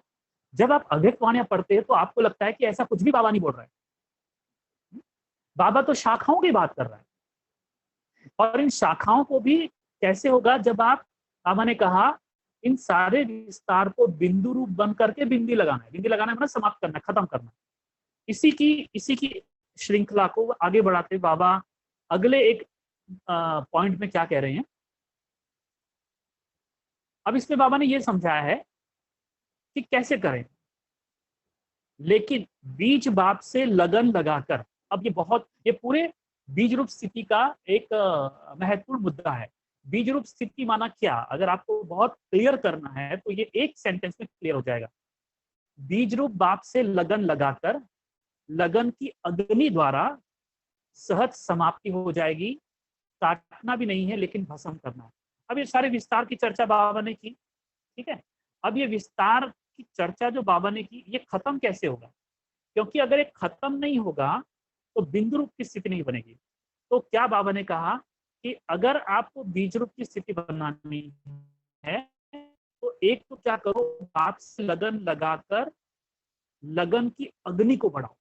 जब आप अव्यक्त वाणियां पढ़ते हैं तो आपको लगता है कि ऐसा कुछ भी बाबा नहीं बोल रहा है। बाबा तो शाखाओं की बात कर रहा है, और इन शाखाओं को भी कैसे होगा, जब आप, बाबा ने कहा इन सारे विस्तार को बिंदु रूप बन करके बिंदी लगाना है। बिंदी लगाना है मतलब समाप्त करना, खत्म करना। इसी की श्रृंखला को आगे बढ़ाते बाबा अगले एक पॉइंट में क्या कह रहे हैं। अब इसमें बाबा ने यह समझाया है कि कैसे करें, लेकिन बीज बाप से लगन लगाकर। अब ये पूरे बीज रूप स्थिति का एक महत्वपूर्ण मुद्दा है। बीज रूप स्थिति माना क्या, अगर आपको बहुत क्लियर करना है तो ये एक सेंटेंस में क्लियर हो जाएगा। बीज रूप बाप से लगन लगाकर लगन की अग्नि द्वारा सहज समाप्ति हो जाएगी, काटना भी नहीं है लेकिन भस्म करना है। अब ये सारे विस्तार की चर्चा बाबा ने की, ठीक है। अब ये विस्तार की चर्चा जो बाबा ने की, ये खत्म कैसे होगा? क्योंकि अगर ये खत्म नहीं होगा तो बिंदु रूप की स्थिति नहीं बनेगी। तो क्या बाबा ने कहा कि अगर आपको बीज रूप की स्थिति बनानी है तो एक तो क्या करो, बाप से लगन लगाकर लगन की अग्नि को बढ़ाओ।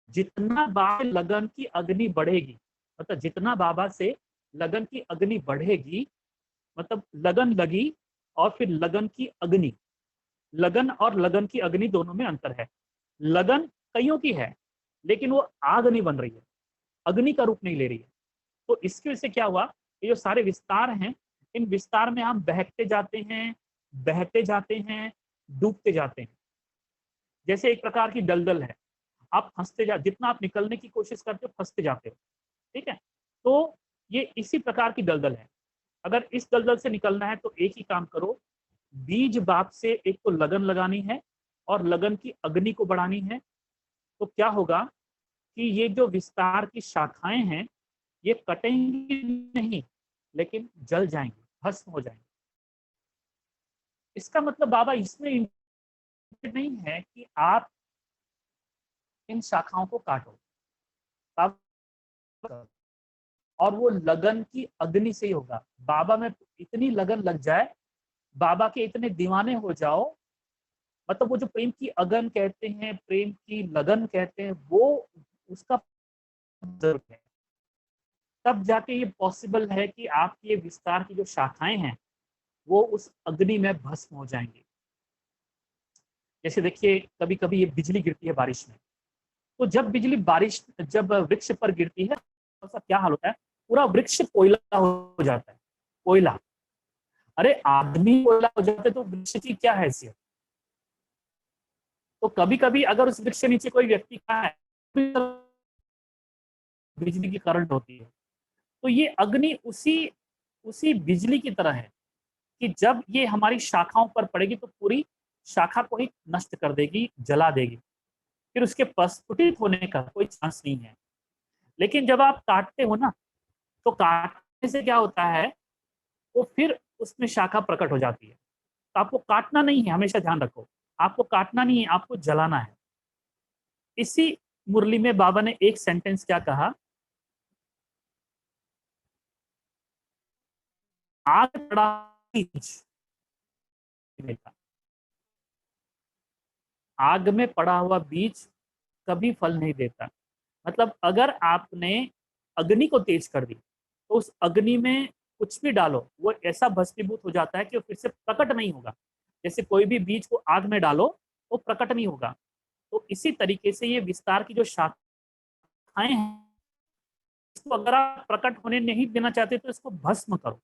जितना बाबा लगन की अग्नि बढ़ेगी, मतलब जितना बाबा से लगन की अग्नि बढ़ेगी, मतलब लगन लगी और फिर लगन की अग्नि, लगन और लगन की अग्नि दोनों में अंतर है। लगन कईयों की है लेकिन वो आग नहीं बन रही है, अग्नि का रूप नहीं ले रही है। तो इसकी वजह से क्या हुआ, ये जो सारे विस्तार हैं, इन विस्तार में हम बहते जाते हैं, बहते जाते हैं, डूबते जाते हैं। जैसे एक प्रकार की दलदल है, आप फंसते जा, जितना आप निकलने की कोशिश करते हो फंसते जाते हो, ठीक है। तो ये इसी प्रकार की दलदल है। अगर इस दलदल से निकलना है तो एक ही काम करो, बीज बाप से एक तो लगन लगानी है और लगन की अग्नि को बढ़ानी है। तो क्या होगा कि ये जो विस्तार की शाखाएं हैं ये कटेंगी नहीं लेकिन जल जाएंगी, भस्म हो जाएंगी। इसका मतलब बाबा इसमें नहीं है कि आप इन शाखाओं को काटो, आप और वो लगन की अग्नि से ही होगा। बाबा में इतनी लगन लग जाए, बाबा के इतने दीवाने हो जाओ, मतलब वो जो प्रेम की अगन कहते हैं, प्रेम की लगन कहते हैं, वो उसका जरूर है। तब जाके ये पॉसिबल है कि आपकी ये विस्तार की जो शाखाएं हैं वो उस अग्नि में भस्म हो जाएंगी। जैसे देखिए कभी कभी ये बिजली गिरती है बारिश में, तो जब बिजली बारिश जब वृक्ष पर गिरती है तो उसका क्या हाल होता है, पूरा वृक्ष कोयला हो जाता है। कोयला, अरे आदमी कोयला हो जाते तो वृक्ष की क्या हैसियत। तो कभी कभी अगर उस वृक्ष के नीचे कोई व्यक्ति का है, बिजली की करंट होती है। तो ये अग्नि उसी उसी बिजली की तरह है कि जब ये हमारी शाखाओं पर पड़ेगी तो पूरी शाखा को ही नष्ट कर देगी, जला देगी, फिर उसके प्रस्फुटित होने का कोई चांस नहीं है। लेकिन जब आप काटते हो ना, तो काटने से क्या होता है, वो फिर उसमें शाखा प्रकट हो जाती है। तो आपको काटना नहीं है, हमेशा ध्यान रखो, आपको काटना नहीं है, आपको जलाना है। इसी मुरली में बाबा ने एक सेंटेंस क्या कहा, आग पड़ा बीज, आग में पड़ा हुआ बीज कभी फल नहीं देता। मतलब अगर आपने अग्नि को तेज कर दी तो उस अग्नि में कुछ भी डालो वो ऐसा भस्मीभूत हो जाता है कि वो फिर से प्रकट नहीं होगा। जैसे कोई भी बीज को आग में डालो वो प्रकट नहीं होगा। तो इसी तरीके से ये विस्तार की जो शाखाएं हैं, इसको अगर आप प्रकट होने नहीं देना चाहते तो इसको भस्म करो।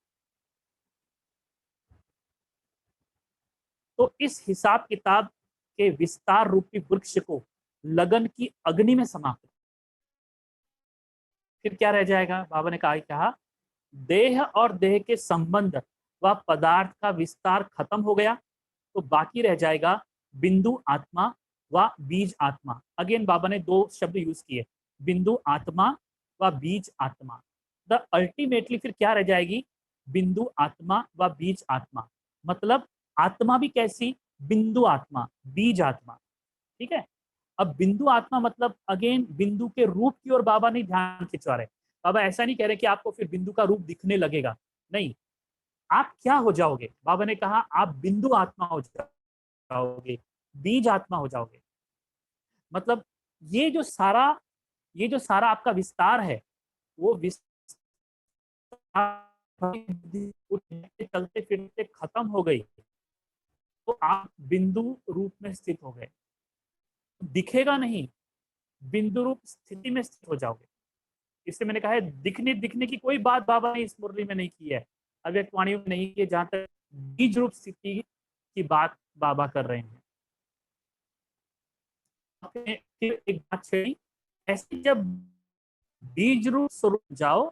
तो इस हिसाब किताब के विस्तार रूपी वृक्ष को लगन की अग्नि में समाप्त, फिर क्या रह जाएगा, बाबा ने कहा देह और देह के संबंध व पदार्थ का विस्तार खत्म हो गया, तो बाकी रह जाएगा बिंदु आत्मा व बीज आत्मा। अगेन बाबा ने दो शब्द यूज किए, बिंदु आत्मा व बीज आत्मा। द अल्टीमेटली फिर क्या रह जाएगी, बिंदु आत्मा व बीज आत्मा। मतलब आत्मा भी कैसी, बिंदु आत्मा, बीज आत्मा, ठीक है। अब बिंदु आत्मा मतलब अगेन बिंदु के रूप की ओर बाबा नहीं ध्यान खिंचवा रहे। बाबा ऐसा नहीं कह रहे कि आपको फिर बिंदु का रूप दिखने लगेगा, नहीं। आप क्या हो जाओगे, बाबा ने कहा आप बिंदु आत्मा हो जाओगे, बीज आत्मा हो जाओगे। मतलब ये जो सारा आपका विस्तार है, वो विस्तार चलते फिरते खत्म हो गई, तो आप बिंदु रूप में स्थित हो गए, दिखेगा नहीं, बिंदु रूप स्थिति में स्थित हो जाओगे। इससे मैंने कहा है दिखने की कोई बात बाबा ने इस मुरली में नहीं की है, अव्यक्तवाणी में नहीं की है, जहां तक बीज रूप स्थिति की बात बाबा कर रहे हैं। फिर एक बात छेड़ी, ऐसे जब बीज रूप स्वरूप जाओ,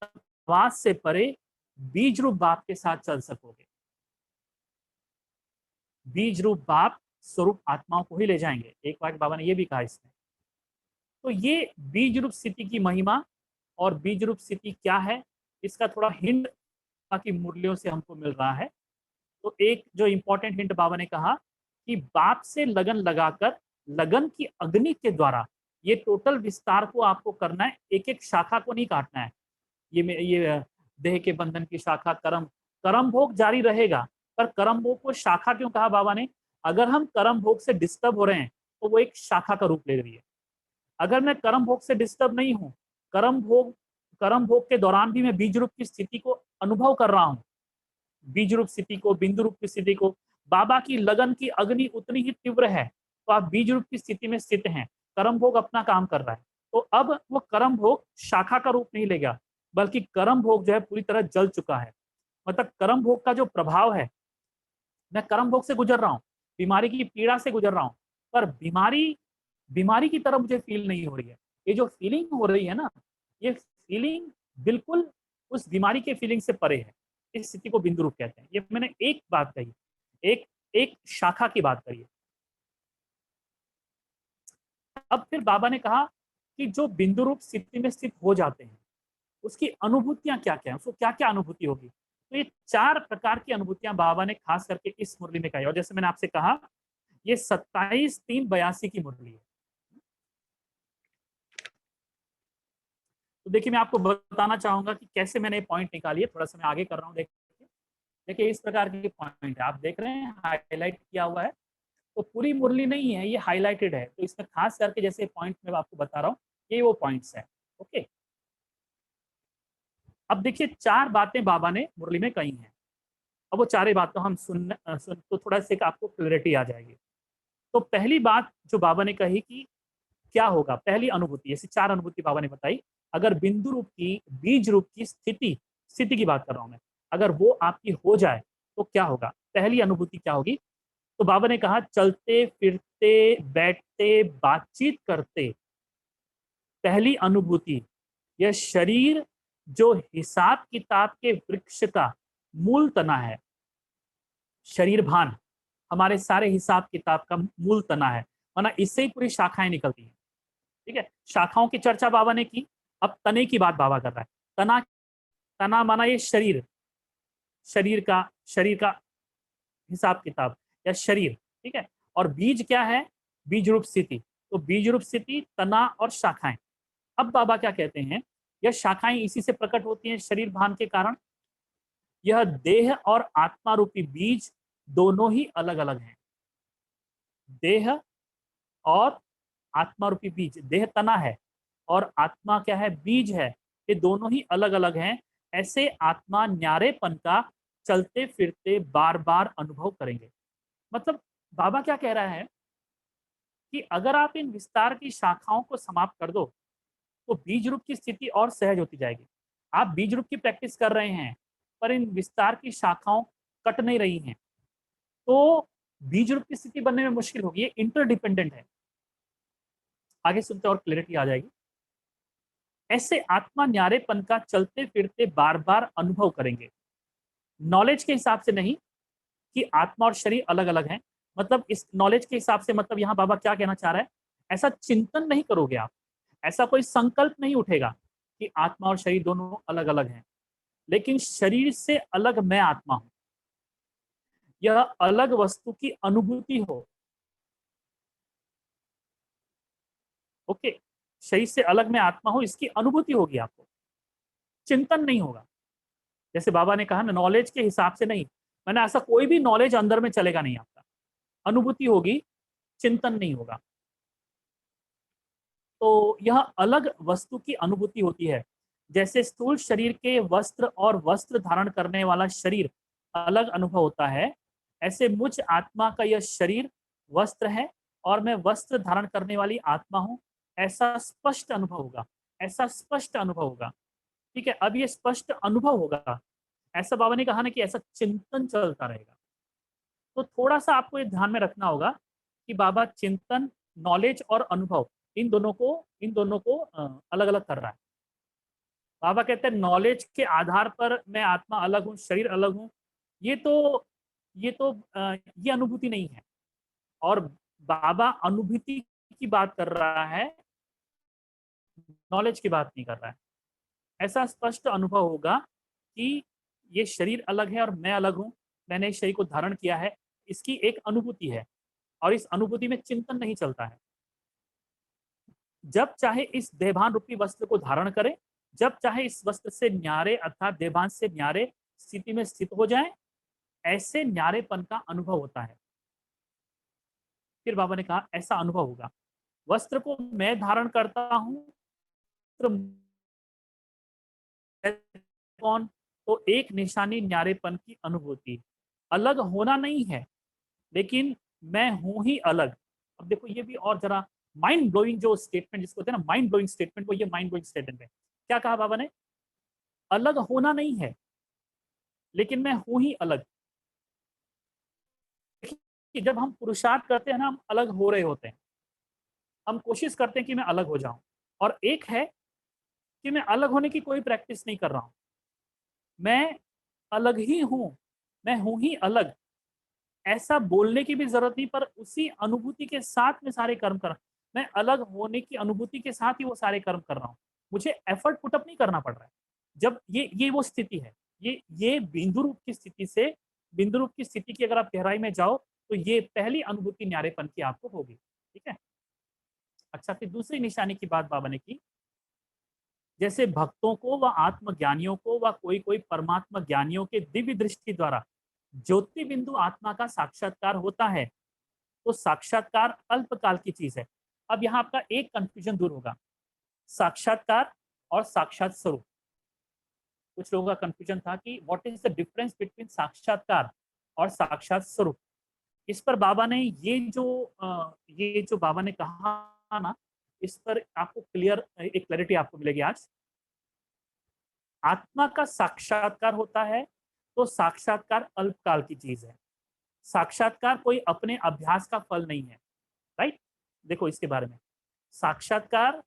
आवाज से परे बीज रूप बाप के साथ चल सकोगे। बीज रूप बाप स्वरूप आत्माओं को ही ले जाएंगे। एक वाक्य बाबा ने ये भी कहा इसमें। तो ये बीज रूप स्थिति की महिमा और बीज रूप स्थिति क्या है, इसका थोड़ा हिंट की मुरलियों से हमको मिल रहा है। तो एक जो इंपॉर्टेंट हिंट बाबा ने कहा कि बाप से लगन लगाकर लगन की अग्नि के द्वारा ये टोटल विस्तार को आपको करना है, एक एक शाखा को नहीं काटना है। ये देह के बंधन की शाखा कर्म, कर्म भोग जारी रहेगा, पर कर्म भोग को शाखा क्यों कहा बाबा ने? अगर हम कर्म भोग से डिस्टर्ब हो रहे हैं तो वो एक शाखा का रूप ले रही है। अगर मैं कर्म भोग से डिस्टर्ब नहीं हूं, कर्म भोग के दौरान भी मैं बीज रूप की स्थिति को अनुभव कर रहा हूं, बीज रूप स्थिति को, बिंदु रूप की स्थिति को, बाबा की लगन की अग्नि उतनी ही तीव्र है, तो आप बीज रूप की स्थिति में स्थित हैं, कर्म भोग अपना काम कर रहा है। तो अब वो कर्म भोग शाखा का रूप नहीं लेगा, बल्कि कर्म भोग जो है पूरी तरह जल चुका है। मतलब कर्म भोग का जो प्रभाव है, मैं कर्म भोग से गुजर रहा हूँ, बीमारी की पीड़ा से गुजर रहा हूँ, पर बीमारी बीमारी की तरह मुझे फील नहीं हो रही है। ये जो फीलिंग हो रही है ना, ये फीलिंग बिल्कुल उस बीमारी के फीलिंग से परे है। इस स्थिति को बिंदु रूप कहते हैं। ये मैंने एक बात कही, एक एक शाखा की बात कही है। अब फिर बाबा ने कहा कि जो बिंदु रूप स्थिति में स्थित हो जाते हैं उसकी अनुभूतियां क्या क्या है, उसको क्या क्या अनुभूति होगी। तो ये 4 प्रकार की अनुभूतियां बाबा ने खास करके इस मुरली में कही। और जैसे मैंने आपसे कहा, ये 27/3/82 की मुरली है। तो देखिए, मैं आपको बताना चाहूंगा कि कैसे मैंने पॉइंट निकाली है। थोड़ा सा मैं आगे कर रहा हूँ। देखिए देखिए, इस प्रकार के पॉइंट है, आप देख रहे हैं हाईलाइट किया हुआ है। तो पूरी मुरली नहीं है, ये हाईलाइटेड है। तो इसमें खास करके जैसे पॉइंट मैं आपको बता रहा हूँ, ये वो पॉइंट्स है। ओके, अब देखिए 4 बातें बाबा ने मुरली में कही हैं। अब वो 4 बातों हम सुन तो थोड़ा सा आपको क्लैरिटी आ जाएगी। तो पहली बात जो बाबा ने कही कि क्या होगा, पहली अनुभूति, ऐसी 4 अनुभूति बाबा ने बताई। अगर बिंदु रूप की, बीज रूप की स्थिति स्थिति की बात कर रहा हूं मैं, अगर वो आपकी हो जाए तो क्या होगा, पहली अनुभूति क्या होगी। तो बाबा ने कहा, चलते फिरते बैठते बातचीत करते पहली अनुभूति, यह शरीर जो हिसाब किताब के वृक्ष का मूल तना है। शरीर भान हमारे सारे हिसाब किताब का मूल तना है, वरना इससे ही पूरी शाखाएं निकलती हैं। ठीक है, शाखाओं की चर्चा बाबा ने की, अब तने की बात बाबा कर रहा है। तना, तना माना ये शरीर, शरीर का हिसाब किताब या शरीर। ठीक है, और बीज क्या है, बीज रूप स्थिति। तो बीज रूप स्थिति, तना और शाखाएं। अब बाबा क्या कहते हैं, यह शाखाएं इसी से प्रकट होती हैं, शरीर भान के कारण। यह देह और आत्मा रूपी बीज दोनों ही अलग अलग हैं। देह और आत्मा रूपी बीज, देह तना है और आत्मा क्या है, बीज है। ये दोनों ही अलग अलग हैं। ऐसे आत्मा न्यारेपन का चलते फिरते बार बार अनुभव करेंगे। मतलब बाबा क्या कह रहा है कि अगर आप इन विस्तार की शाखाओं को समाप्त कर दो तो बीज रूप की स्थिति और सहज होती जाएगी। आप बीज रूप की प्रैक्टिस कर रहे हैं, पर इन विस्तार की शाखाओं कट नहीं रही हैं, तो बीज रूप की स्थिति बनने में मुश्किल होगी। ये इंटरडिपेंडेंट है। आगे सुनते और क्लैरिटी आ जाएगी। ऐसे आत्मा न्यारेपन का चलते फिरते बार बार अनुभव करेंगे, नॉलेज के हिसाब से नहीं कि आत्मा और शरीर अलग अलग हैं। मतलब इस नॉलेज के हिसाब से, मतलब यहाँ बाबा क्या कहना चाह रहा है, ऐसा चिंतन नहीं करोगे आप, ऐसा कोई संकल्प नहीं उठेगा कि आत्मा और शरीर दोनों अलग अलग हैं, लेकिन शरीर से अलग मैं आत्मा हूं, यह अलग वस्तु की अनुभूति हो। ओके, शरीर से अलग मैं आत्मा हूं, इसकी अनुभूति होगी आपको, चिंतन नहीं होगा। जैसे बाबा ने कहा ना, नॉलेज के हिसाब से नहीं, मैंने ऐसा कोई भी नॉलेज अंदर में चलेगा नहीं आपका, अनुभूति होगी, चिंतन नहीं होगा। तो यह अलग वस्तु की अनुभूति होती है। जैसे स्थूल शरीर के वस्त्र और वस्त्र धारण करने वाला शरीर अलग अनुभव होता है, ऐसे मुझ आत्मा का यह शरीर वस्त्र है और मैं वस्त्र धारण करने वाली आत्मा हूं, ऐसा स्पष्ट अनुभव होगा, ऐसा स्पष्ट अनुभव होगा। ठीक है, अब ये स्पष्ट अनुभव होगा, ऐसा बाबा ने कहा ना कि ऐसा चिंतन चलता रहेगा। तो थोड़ा सा आपको ये ध्यान में रखना होगा कि बाबा चिंतन, नॉलेज और अनुभव, इन दोनों को अलग अलग कर रहा है। बाबा कहते हैं नॉलेज के आधार पर मैं आत्मा अलग हूँ, शरीर अलग हूँ, ये तो ये अनुभूति नहीं है। और बाबा अनुभूति की बात कर रहा है, नॉलेज की बात नहीं कर रहा है। ऐसा स्पष्ट अनुभव होगा कि ये शरीर अलग है और मैं अलग हूं, मैंने इस शरीर को धारण किया है, इसकी एक अनुभूति है और इस अनुभूति में चिंतन नहीं चलता है। जब चाहे इस देहभान रूपी वस्त्र को धारण करें, जब चाहे इस वस्त्र से न्यारे अर्थात देहभान से न्यारे स्थिति में स्थित हो जाए, ऐसे न्यारेपन का अनुभव होता है। फिर बाबा ने कहा ऐसा अनुभव होगा। वस्त्र को मैं धारण करता हूं, कौन? तो एक निशानी न्यारेपन की अनुभूति। अलग होना नहीं है, लेकिन मैं हूं ही अलग। अब देखो ये भी और जरा माइंड ब्लोइंग जो स्टेटमेंट जिसको होते हैं ना, माइंड ब्लोइंग स्टेटमेंट, वो ये माइंड ब्लोइंग स्टेटमेंट है। क्या कहा बाबा ने? अलग होना नहीं है, लेकिन मैं हूं ही अलग। कि जब हम पुरुषार्थ करते हैं ना, हम अलग हो रहे होते हैं, हम कोशिश करते हैं कि मैं अलग हो जाऊं। और एक है कि मैं अलग होने की कोई प्रैक्टिस नहीं कर रहा हूं, मैं अलग ही हूं, मैं हूं ही अलग। ऐसा बोलने की भी जरूरत नहीं, पर उसी अनुभूति के साथ में सारे कर्म कर, मैं अलग होने की अनुभूति के साथ ही वो सारे कर्म कर रहा हूँ। मुझे एफर्ट पुटअप नहीं करना पड़ रहा है। जब ये वो स्थिति है, ये बिंदु रूप की स्थिति से, बिंदु रूप की स्थिति की अगर आप गहराई में जाओ तो ये पहली अनुभूति न्यारेपन की आपको होगी। ठीक है। अच्छा, फिर दूसरी निशानी की बात बाबा ने की। जैसे भक्तों को व आत्मज्ञानियों को व कोई कोई परमात्मा ज्ञानियों के दिव्य दृष्टि द्वारा ज्योति बिंदु आत्मा का साक्षात्कार होता है, तो साक्षात्कार अल्पकाल की चीज है। अब यहाँ आपका एक कंफ्यूजन दूर होगा, साक्षात्कार और साक्षात स्वरूप। कुछ लोगों का कंफ्यूजन था कि what is the difference between साक्षात्कार और साक्षात स्वरूप। इस पर बाबा ने ये जो बाबा ने कहा ना, इस पर आपको एक क्लैरिटी आपको मिलेगी आज। आत्मा का साक्षात्कार होता है तो साक्षात्कार अल्पकाल की चीज है। साक्षात्कार कोई अपने अभ्यास का फल नहीं है। राइट। देखो इसके बारे में, साक्षात्कार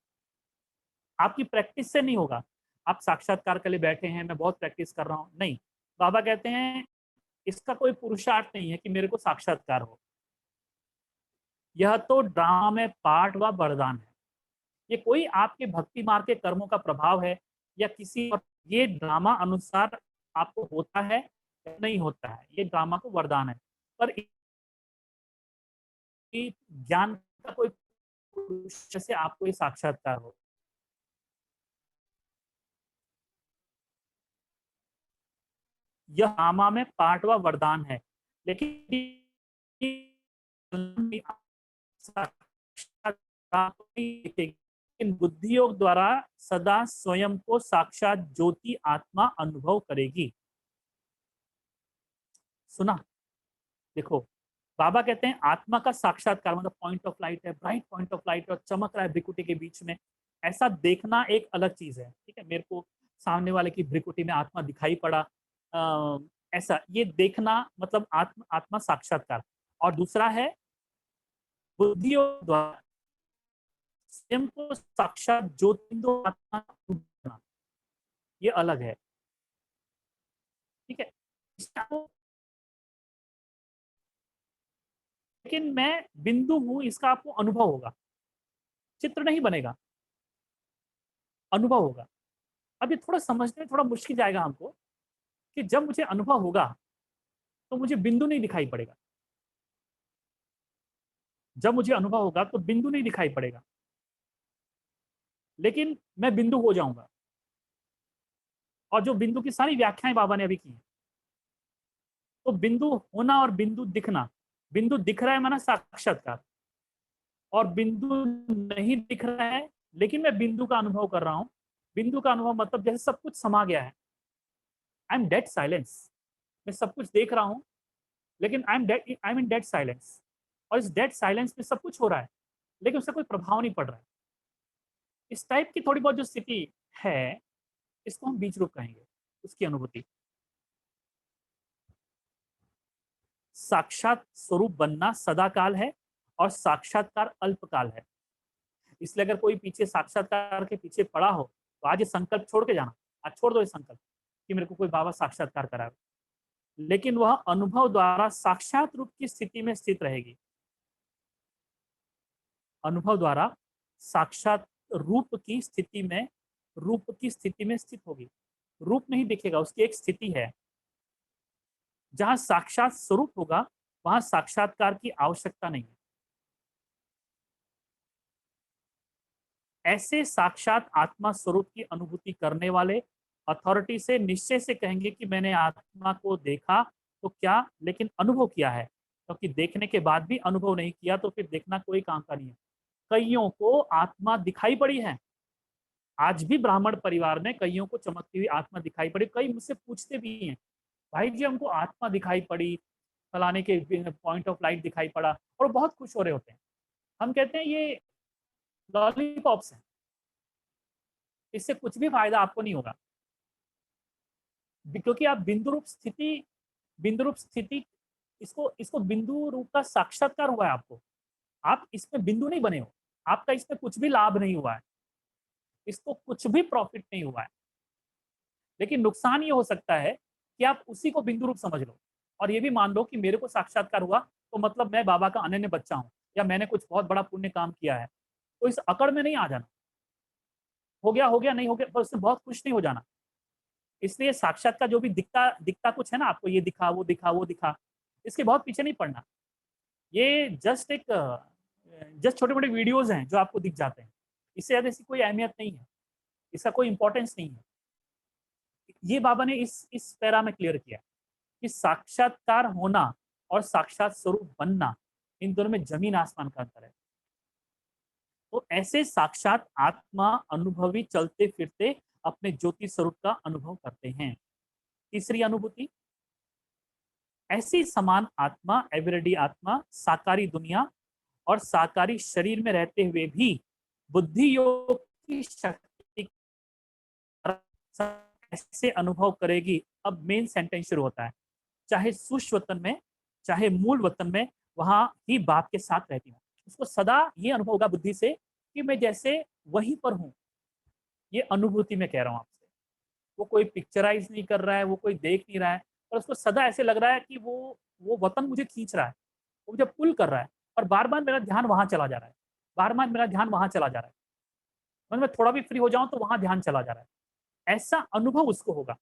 आपकी प्रैक्टिस से नहीं होगा। आप साक्षात्कार के लिए बैठे हैं, मैं बहुत प्रैक्टिस कर रहा हूं, नहीं। बाबा कहते हैं इसका कोई पुरुषार्थ नहीं है कि मेरे को साक्षात्कार हो। यह तो ड्रामा में पाठ व वरदान है। ये कोई आपके भक्ति मार्ग के कर्मों का प्रभाव है या किसी और, ये ड्रामा अनुसार आपको होता है या नहीं होता है, ये ड्रामा को वरदान है। पर ज्ञान का कोई पुरुष से आपको ये साक्षात्कार हो, यह ड्रामा में पाठ व वरदान है। लेकिन इन बुद्धि योग द्वारा सदा स्वयं को साक्षात ज्योति आत्मा अनुभव करेगी। सुना? देखो बाबा कहते हैं आत्मा का साक्षात्कार मतलब पॉइंट ऑफ लाइट है, ब्राइट पॉइंट ऑफ लाइट और चमक रहा है भ्रिकुटी के बीच में, ऐसा देखना एक अलग चीज है। ठीक है, मेरे को सामने वाले की भ्रिकुटी में आत्मा दिखाई पड़ा, ऐसा ये देखना मतलब आत्मा साक्षात्कार। और दूसरा है बुद्धियों द्वारा स्वयं को साक्षात ज्योतिंदो आत्मा करना, ये अलग है। ठीक है। लेकिन मैं बिंदु हूं इसका आपको अनुभव होगा, चित्र नहीं बनेगा, अनुभव होगा। अब ये थोड़ा समझने में थोड़ा मुश्किल जाएगा हमको कि जब मुझे अनुभव होगा तो मुझे बिंदु नहीं दिखाई पड़ेगा। जब मुझे अनुभव होगा तो बिंदु नहीं दिखाई पड़ेगा, लेकिन मैं बिंदु हो जाऊंगा। और जो बिंदु की सारी व्याख्याएं बाबा ने अभी की, तो बिंदु होना और बिंदु दिखना, बिंदु दिख रहा है माना साक्षात्कार, और बिंदु नहीं दिख रहा है लेकिन मैं बिंदु का अनुभव कर रहा हूं। बिंदु का अनुभव मतलब जैसे सब कुछ समा गया है, आई एम डेड साइलेंस। मैं सब कुछ देख रहा हूं लेकिन I am in dead silence, और इस डेड साइलेंस में सब कुछ हो रहा है लेकिन उससे कोई प्रभाव नहीं पड़ रहा है। इस टाइप की थोड़ी बहुत जो स्थिति है, इसको हम बीज रूप कहेंगे, उसकी अनुभूति। साक्षात स्वरूप बनना सदाकाल है और साक्षात्कार अल्पकाल है। इसलिए अगर कोई पीछे साक्षात्कार के पीछे पड़ा हो तो आज ये संकल्प छोड़ के जाना, आज छोड़ दो ये संकल्प कि मेरे को कोई बाबा साक्षात्कार करावे। लेकिन वह अनुभव द्वारा साक्षात रूप की स्थिति में स्थित रहेगी। अनुभव द्वारा साक्षात रूप की स्थिति में स्थित होगी। रूप नहीं दिखेगा, उसकी एक स्थिति है। जहां साक्षात स्वरूप होगा वहां साक्षात्कार की आवश्यकता नहीं है। ऐसे साक्षात आत्मा स्वरूप की अनुभूति करने वाले अथॉरिटी से निश्चय से कहेंगे कि मैंने आत्मा को देखा तो क्या, लेकिन अनुभव किया है। क्योंकि देखने के बाद भी अनुभव नहीं किया तो फिर देखना कोई काम का नहीं है। कईयों को आत्मा दिखाई पड़ी है, आज भी ब्राह्मण परिवार में कईयों को चमकती हुई आत्मा दिखाई पड़ी। कई मुझसे पूछते भी हैं, भाई जी हमको आत्मा दिखाई पड़ी, फलाने के पॉइंट ऑफ लाइट दिखाई पड़ा, और वो बहुत खुश हो रहे होते हैं। हम कहते हैं ये लॉलीपॉप्स है, इससे कुछ भी फायदा आपको नहीं होगा। क्योंकि आप बिंदु रूप स्थिति इसको इसको बिंदु रूप का साक्षात्कार हुआ है आपको। आप इसमें बिंदु नहीं बने हो, आपका इसमें कुछ भी लाभ नहीं हुआ है, इसको कुछ भी प्रॉफिट नहीं हुआ है। लेकिन नुकसान ये हो सकता है कि आप उसी को बिंदु रूप समझ लो और ये भी मान लो कि मेरे को साक्षात्कार हुआ तो मतलब मैं बाबा का अनन्य बच्चा हूँ या मैंने कुछ बहुत बड़ा पुण्य काम किया है। तो इस अकड़ में नहीं आ जाना, हो गया नहीं हो गया, पर उससे बहुत खुश नहीं हो जाना। इसलिए साक्षात का जो भी दिखता दिखता कुछ है ना आपको, ये दिखा वो दिखा वो दिखा, इसके बहुत पीछे नहीं पड़ना। ये जस्ट छोटे मोटे वीडियोज हैं जो आपको दिख जाते हैं, इससे ज्यादा इसकी कोई अहमियत नहीं है, इसका कोई इंपॉर्टेंस नहीं है। ये बाबा ने इस पैरा में क्लियर किया कि साक्षात्कार होना और साक्षात स्वरूप बनना, इन दोनों में जमीन आसमान का अंतर है। तो ऐसे साक्षात आत्मा अनुभवी चलते फिरते अपने ज्योति स्वरूप का अनुभव करते हैं। तीसरी अनुभूति, ऐसी समान आत्मा, एवरेडी आत्मा, साकारी दुनिया और साकारी शरीर में रहते हुए भी बुद्धि योग की शक्ति ऐसे अनुभव करेगी। अब मेन सेंटेंस शुरू होता है, चाहे सूक्ष्म वतन में चाहे मूल वतन में वहां ही बाप के साथ रहती हूँ। उसको सदा ये अनुभव होगा बुद्धि से कि मैं जैसे वहीं पर हूँ। ये अनुभूति में कह रहा हूँ आपसे, वो कोई पिक्चराइज नहीं कर रहा है, वो कोई देख नहीं रहा है, पर उसको सदा ऐसे लग रहा है कि वो वतन मुझे खींच रहा है, वो मुझे पुल कर रहा है और बार बार मेरा ध्यान वहां चला जा रहा है, बार बार मेरा ध्यान वहां चला जा रहा है। मैं थोड़ा भी फ्री हो जाऊं तो वहां ध्यान चला जा रहा है, ऐसा अनुभव उसको होगा।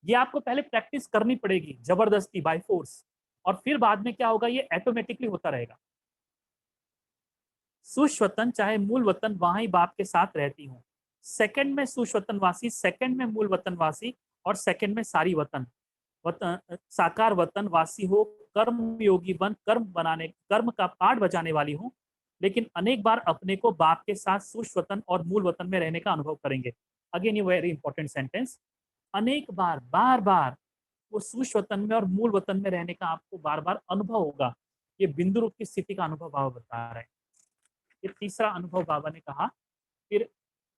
ये आपको पहले प्रैक्टिस करनी पड़ेगी जबरदस्ती, बाय फोर्स, और फिर बाद में क्या होगा, ये ऑटोमेटिकली होता रहेगा। सुश्वतन चाहे मूल वतन वहां ही बाप के साथ रहती हूँ। सेकंड में सुश्वतन वासी, सेकंड में मूल वतन वासी, और सेकंड में सारी वतन साकार वतन वासी हो, कर्म योगी बन कर्म का पाठ बजाने वाली हूँ। लेकिन अनेक बार अपने को बाप के साथ सुश्वतन और मूल वतन में रहने का अनुभव करेंगे। अगेन ये वेरी इंपॉर्टेंट सेंटेंस, अनेक बार, बार बार वो सुश्वतन में और मूल वतन में रहने का आपको बार बार अनुभव होगा। ये बिंदु रूप की स्थिति का अनुभव बाबा बता रहे हैं। ये तीसरा अनुभव बाबा ने कहा, फिर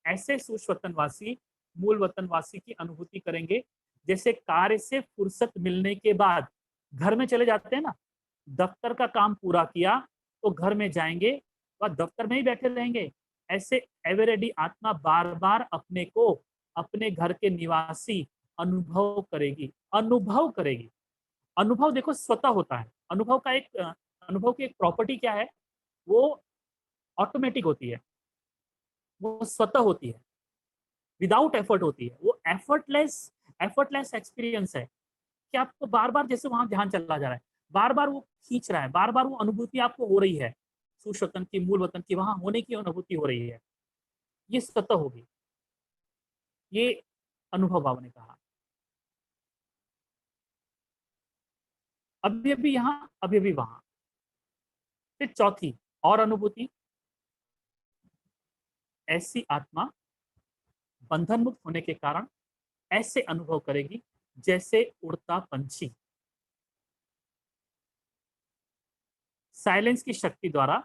ऐसे सुश्वतनवासी मूल वतनवासी की अनुभूति करेंगे जैसे कार्य से फुर्सत मिलने के बाद घर में चले जाते हैं ना, दफ्तर का काम पूरा किया तो घर में जाएंगे वह दफ्तर में ही बैठे रहेंगे। ऐसे एवरेडी आत्मा बार बार अपने को अपने घर के निवासी अनुभव करेगी। अनुभव देखो स्वतः होता है। अनुभव की एक प्रॉपर्टी क्या है, वो ऑटोमेटिक होती है, वो स्वतः होती है, विदाउट एफर्ट होती है। वो एफर्टलेस एक्सपीरियंस है कि आपको बार बार जैसे वहां ध्यान चला जा रहा है, बार बार वो खींच रहा है, बार बार वो अनुभूति आपको हो रही है, सुश्वतन की मूल वतन की वहां होने की अनुभूति हो रही है, ये स्वतः होगी। ये अनुभव बाबा ने कहा। अभी अभी यहाँ, अभी अभी वहां। फिर चौथी और अनुभूति, ऐसी आत्मा बंधन मुक्त होने के कारण ऐसे अनुभव करेगी जैसे उड़ता पंछी। साइलेंस की शक्ति द्वारा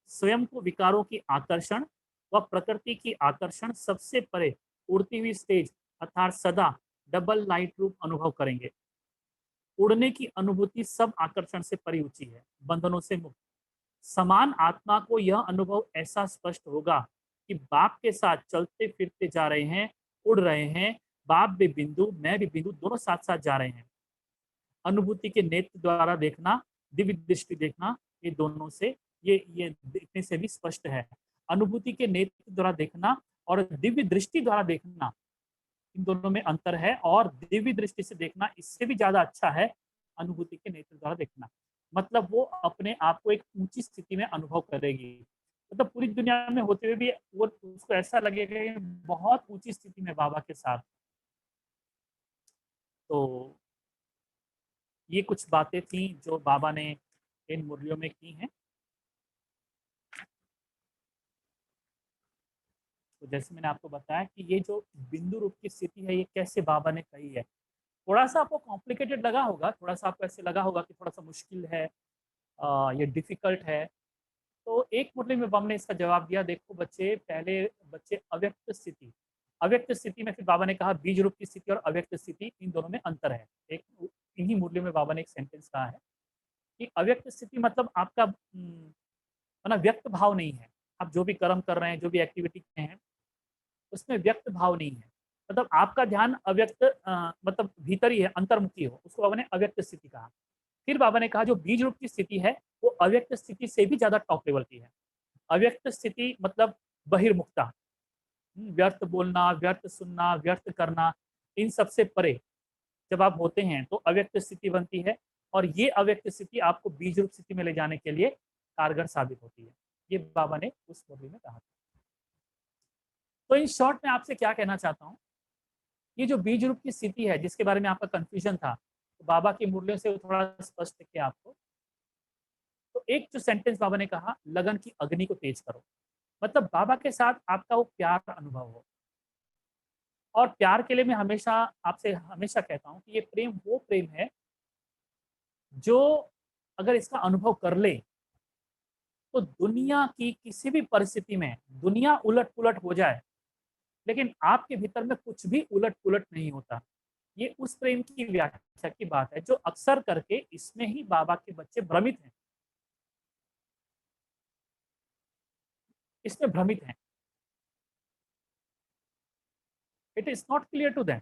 स्वयं को विकारों की आकर्षण व प्रकृति की आकर्षण सबसे परे उड़ती हुई स्टेज अर्थात सदा डबल लाइट रूप अनुभव करेंगे। उड़ने की अनुभूति सब आकर्षण से परी ऊंची है, बंधनों से मुक्त। समान आत्मा को यह अनुभव ऐसा स्पष्ट होगा कि बाप के साथ चलते फिरते जा रहे हैं, उड़ रहे हैं, बाप भी बिंदु मैं भी बिंदु, दोनों साथ साथ जा रहे हैं। अनुभूति के नेत्र द्वारा देखना, दिव्य दृष्टि देखना, ये दोनों से ये देखने से भी स्पष्ट है। अनुभूति के नेत्र द्वारा देखना और दिव्य दृष्टि द्वारा देखना, इन दोनों में अंतर है, और दिव्य दृष्टि से देखना इससे भी ज्यादा अच्छा है अनुभूति के नेत्र द्वारा देखना। मतलब वो अपने आप को एक ऊंची स्थिति में अनुभव करेगी, मतलब पूरी दुनिया में होते हुए भी वो उसको ऐसा लगेगा कि बहुत ऊंची स्थिति में बाबा के साथ। तो ये कुछ बातें थी जो बाबा ने इन मुरलियों में की हैं। तो जैसे मैंने आपको बताया कि ये जो बिंदु रूप की स्थिति है ये कैसे बाबा ने कही है। थोड़ा सा आपको कॉम्प्लिकेटेड लगा होगा, थोड़ा सा आपको ऐसे लगा होगा कि थोड़ा सा मुश्किल है, ये डिफिकल्ट है। तो एक मुरली में बाबा ने इसका जवाब दिया, देखो बच्चे, पहले बच्चे अव्यक्त स्थिति, अव्यक्त स्थिति में फिर बाबा ने कहा बीज रूप की स्थिति और अव्यक्त स्थिति, इन दोनों में अंतर है। एक इन्हीं मुरली में बाबा ने एक सेंटेंस कहा है कि अव्यक्त स्थिति मतलब आपका ना व्यक्त भाव नहीं है। आप जो भी कर्म कर रहे हैं, जो भी एक्टिविटी कर रहे हैं, उसमें व्यक्त भाव नहीं है। मतलब आपका ध्यान अव्यक्त मतलब भीतर ही है, अंतर्मुखी हो, उसको बाबा ने अव्यक्त स्थिति कहा। फिर बाबा ने कहा जो बीज रूप की स्थिति है वो अव्यक्त स्थिति से भी ज्यादा टॉप लेवल की है। अव्यक्त स्थिति मतलब बहिर्मुखता, व्यर्थ बोलना, व्यर्थ सुनना, व्यर्थ करना, इन सबसे परे जब आप होते हैं तो अव्यक्त स्थिति बनती है, और ये अव्यक्त स्थिति आपको बीज रूप स्थिति में ले जाने के लिए कारगर साबित होती है। ये बाबा ने उस मुरली में कहा। तो इन शॉर्ट में आपसे क्या कहना चाहता हूँ, ये जो बीज रूप की स्थिति है जिसके बारे में आपका कंफ्यूजन था, तो बाबा की मुरलियों से थोड़ा स्पष्ट किया आपको। तो एक जो सेंटेंस बाबा ने कहा, लगन की अग्नि को तेज करो, मतलब बाबा के साथ आपका वो प्यार का अनुभव हो। और प्यार के लिए मैं हमेशा आपसे हमेशा कहता हूँ कि ये प्रेम वो प्रेम है जो अगर इसका अनुभव कर ले तो दुनिया की किसी भी परिस्थिति में दुनिया उलट पुलट हो जाए, लेकिन आपके भीतर में कुछ भी उलट पुलट नहीं होता। ये उस प्रेम की व्याख्या की बात है जो अक्सर करके इसमें ही बाबा के बच्चे भ्रमित हैं, इसमें भ्रमित हैं। It is not clear to them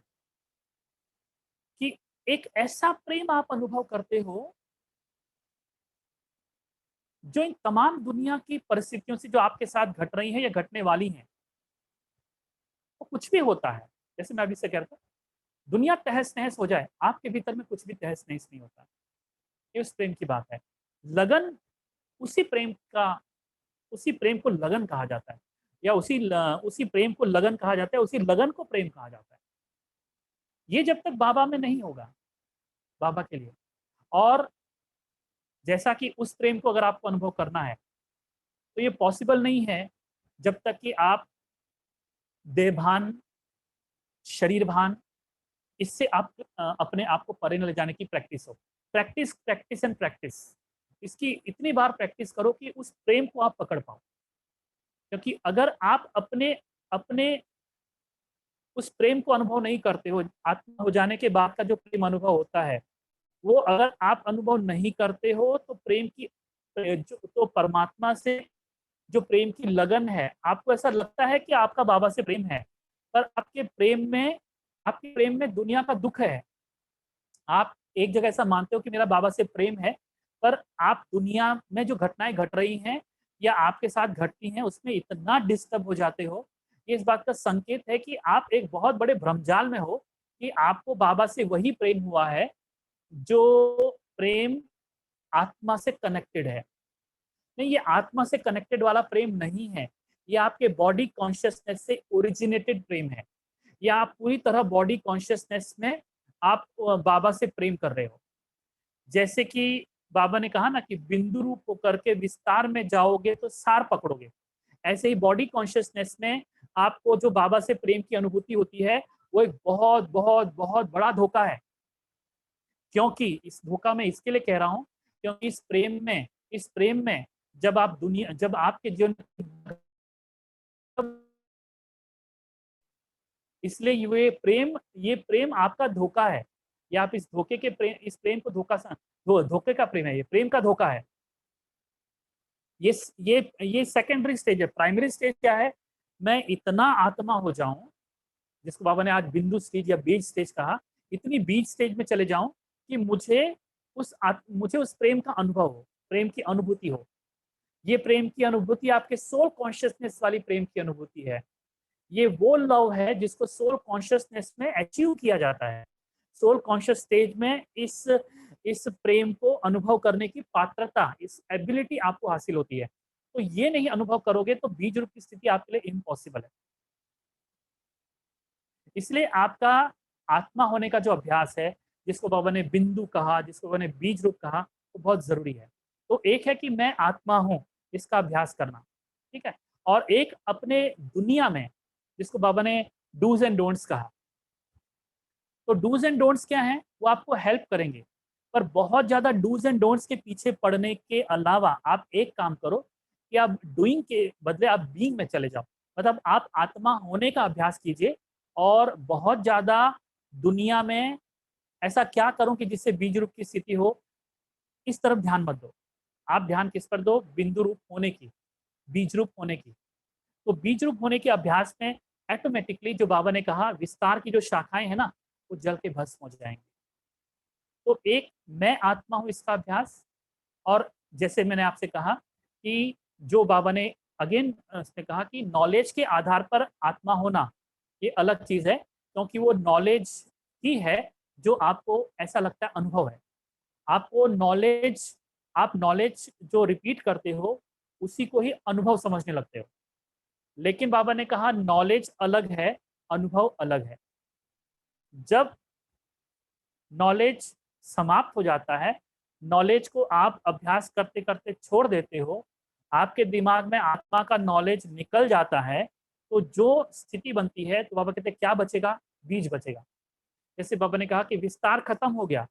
कि एक ऐसा प्रेम आप अनुभव करते हो जो इन तमाम दुनिया की परिस्थितियों से जो आपके साथ घट रही हैं या घटने वाली हैं, वो कुछ भी होता है। जैसे मैं अभी से कह रहा था, दुनिया तहस नहस हो जाए, आपके भीतर में कुछ भी तहस नहस नहीं होता। ये उस प्रेम की बात है। लगन उसी प्रेम का, उसी प्रेम को लगन कहा जाता है, या उसी प्रेम को लगन कहा जाता है, उसी लगन को प्रेम कहा जाता है। ये जब तक बाबा में नहीं होगा, बाबा के लिए, और जैसा कि उस प्रेम को अगर आपको अनुभव करना है तो ये पॉसिबल नहीं है जब तक कि आप देहभान, शरीर भान, इससे आप अपने आप को परे न ले जाने की प्रैक्टिस हो। प्रैक्टिस, प्रैक्टिस एंड प्रैक्टिस, इसकी इतनी बार प्रैक्टिस करो कि उस प्रेम को आप पकड़ पाओ। क्योंकि अगर आप अपने अपने उस प्रेम को अनुभव नहीं करते हो, आत्मा हो जाने के बाद का जो प्रेम अनुभव होता है, वो अगर आप अनुभव नहीं करते हो तो प्रेम की तो परमात्मा से जो प्रेम की लगन है, आपको ऐसा लगता है कि आपका बाबा से प्रेम है, पर आपके प्रेम में दुनिया का दुख है। आप एक जगह ऐसा मानते हो कि मेरा बाबा से प्रेम है, पर आप दुनिया में जो घटनाएं घट रही हैं या आपके साथ घटती हैं उसमें इतना डिस्टर्ब हो जाते हो। ये इस बात का संकेत है कि आप एक बहुत बड़े भ्रमजाल में हो, कि आपको बाबा से वही प्रेम हुआ है जो प्रेम आत्मा से कनेक्टेड है। नहीं, ये आत्मा से कनेक्टेड वाला प्रेम नहीं है, ये आपके बॉडी कॉन्शियसनेस से ओरिजिनेटेड प्रेम है। या आप पूरी तरह बॉडी कॉन्शियसनेस में आप बाबा से प्रेम कर रहे हो। जैसे कि बाबा ने कहा ना कि बिंदु रूप होकर के विस्तार में जाओगे तो सार पकड़ोगे, ऐसे ही बॉडी कॉन्शियसनेस में आपको जो बाबा से प्रेम की अनुभूति होती है वो एक बहुत बहुत बहुत बड़ा धोखा है। क्योंकि इस धोखा मैं इसके लिए कह रहा हूं क्योंकि इस प्रेम में जब आपके जीवन, इसलिए ये प्रेम आपका धोखा है। या आप इस प्रेम को धोखे का प्रेम है, ये प्रेम का धोखा है। ये सेकेंडरी स्टेज है। प्राइमरी स्टेज क्या है, मैं इतना आत्मा हो जाऊं, जिसको बाबा ने आज बिंदु स्टेज या बीज स्टेज कहा, इतनी बीज स्टेज में चले जाऊं कि मुझे उस प्रेम का अनुभव हो, प्रेम की अनुभूति हो। ये प्रेम की अनुभूति आपके सोल कॉन्शियसनेस वाली प्रेम की अनुभूति है। ये वो लव है जिसको सोल कॉन्शियसनेस में अचीव किया जाता है। सोल कॉन्शियस स्टेज में इस प्रेम को अनुभव करने की पात्रता, इस एबिलिटी आपको हासिल होती है। तो ये नहीं अनुभव करोगे तो बीज रूप की स्थिति आपके लिए इम्पॉसिबल है। इसलिए आपका आत्मा होने का जो अभ्यास है, जिसको बाबा ने बिंदु कहा, जिसको बाबा ने बीज रूप कहा, वो बहुत जरूरी है। तो एक है कि मैं आत्मा हूं, इसका अभ्यास करना, ठीक है। और एक अपने दुनिया में, जिसको बाबा ने डूज एंड डोंट्स कहा। तो डूज एंड डोंट्स क्या हैं, वो आपको हेल्प करेंगे। पर बहुत ज्यादा डूज एंड डोंट्स के पीछे पड़ने के अलावा आप एक काम करो कि आप डूइंग के बदले आप बीइंग में चले जाओ। मतलब आप आत्मा होने का अभ्यास कीजिए और बहुत ज्यादा दुनिया में ऐसा क्या करूं कि जिससे बीज रूप की स्थिति हो, इस तरफ ध्यान मत दो। आप ध्यान किस पर दो, बिंदु रूप होने की, बीज रूप होने की। तो बीज रूप होने के अभ्यास में ऑटोमेटिकली जो बाबा ने कहा विस्तार की जो शाखाएं हैं ना, वो जल के भस्म हो जाएंगे। तो एक मैं आत्मा हूं इसका अभ्यास। और जैसे मैंने आपसे कहा कि जो बाबा ने अगेन उसने कहा कि नॉलेज के आधार पर आत्मा होना ये अलग चीज है, क्योंकि वो नॉलेज ही है जो आपको ऐसा लगता है अनुभव है। आपको नॉलेज, आप नॉलेज जो रिपीट करते हो उसी को ही अनुभव समझने लगते हो। लेकिन बाबा ने कहा नॉलेज अलग है, अनुभव अलग है। जब नॉलेज समाप्त हो जाता है, नॉलेज को आप अभ्यास करते करते छोड़ देते हो, आपके दिमाग में आत्मा का नॉलेज निकल जाता है, तो जो स्थिति बनती है, तो बाबा कहते हैं क्या बचेगा, बीज बचेगा। जैसे बाबा ने कहा कि विस्तार खत्म हो गया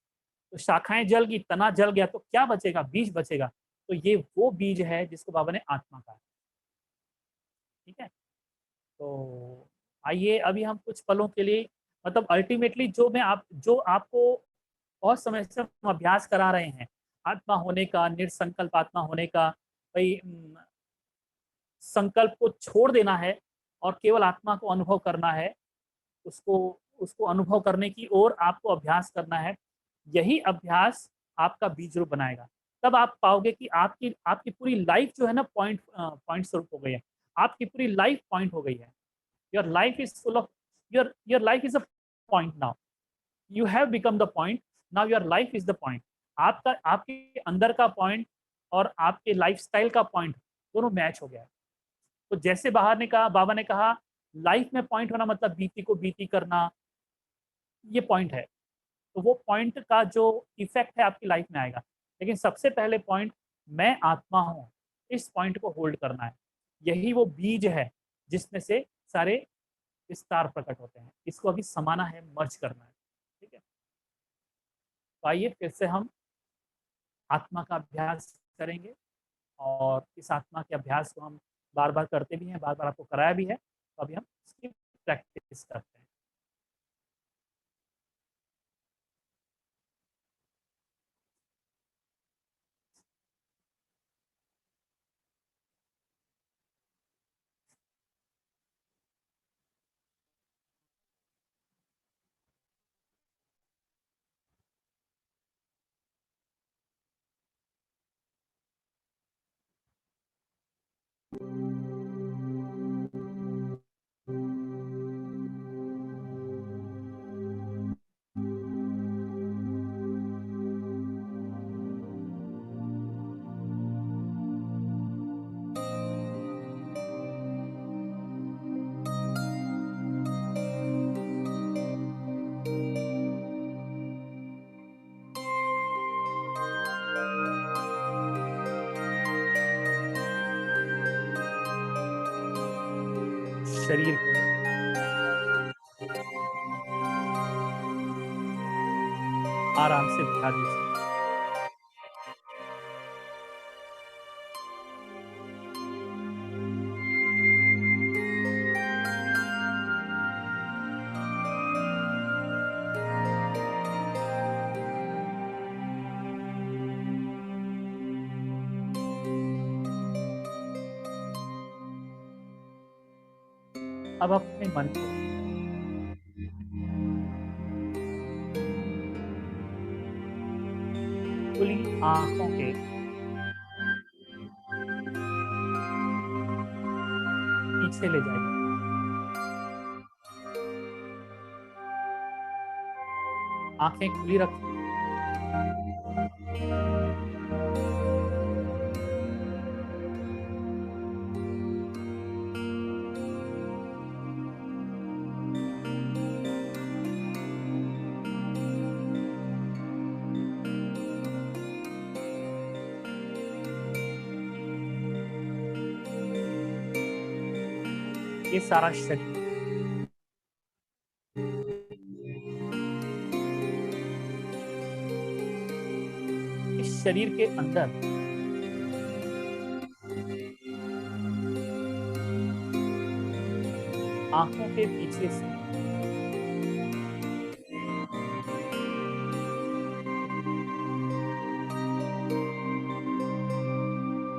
तो शाखाएं जल गई, तना जल गया, तो क्या बचेगा, बीज बचेगा। तो ये वो बीज है जिसको बाबा ने आत्मा कहा। ठीक है। तो आइए अभी हम कुछ पलों के लिए, मतलब अल्टीमेटली जो आपको बहुत समय से हम अभ्यास करा रहे हैं आत्मा होने का, निर्संकल्प आत्मा होने का, भाई संकल्प को छोड़ देना है और केवल आत्मा को अनुभव करना है, उसको उसको अनुभव करने की ओर आपको अभ्यास करना है। यही अभ्यास आपका बीज रूप बनाएगा। तब आप पाओगे कि आपकी आपकी पूरी लाइफ जो है ना पॉइंट स्वरूप हो गई है। आपकी पूरी लाइफ पॉइंट हो गई है। Your life is full of, your life is a point now. You have become the point, now your life is the point. आपका, आपके अंदर का पॉइंट और आपके लाइफस्टाइल का पॉइंट दोनों मैच हो गया है। तो जैसे बाहर ने कहा, बाबा ने कहा लाइफ में पॉइंट होना मतलब बीती को बीती करना, ये पॉइंट है। तो वो पॉइंट का जो इफेक्ट है आपकी लाइफ में आएगा। लेकिन सबसे पहले पॉइंट मैं आत्मा हूं, इस पॉइंट को होल्ड करना है। यही वो बीज है जिसमें से सारे विस्तार प्रकट होते हैं। इसको अभी समाना है, मर्ज करना है। ठीक है। तो आइए फिर से हम आत्मा का अभ्यास करेंगे और इस आत्मा के अभ्यास को हम बार बार करते भी हैं, बार बार आपको कराया भी है। तो अभी हम इसकी प्रैक्टिस करते हैं। शरीर को आराम से बिठा दीजिए। अब अपने मन को खुली आंखों के से ले जाइए। आंखें खुली रखिए। ये सारा शरीर, इस शरीर के अंदर आंखों के पीछे से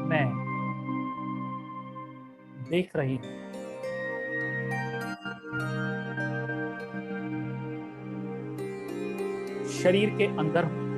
मैं देख रही हूं। शरीर के अंदर हूं।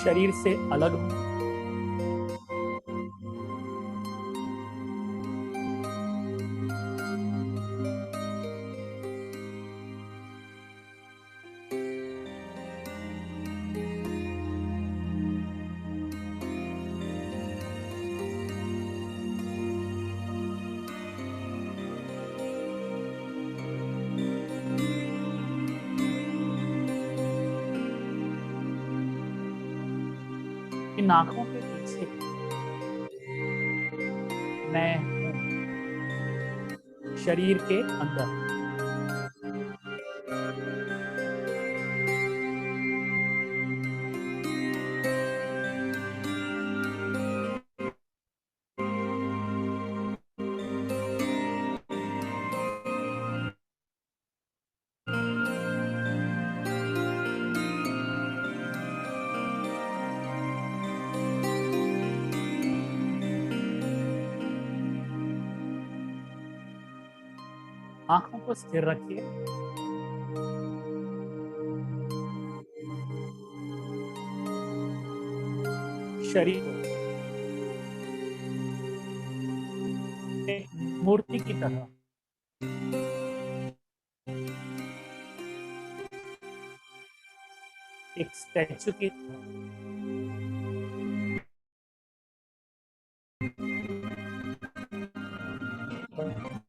शरीर से अलग हूं। इन आंखों के पीछे मैं हूं। शरीर के अंदर आंखों को स्थिर रखिए। शरीर को एक मूर्ति की तरह एक स्टैचू की तरह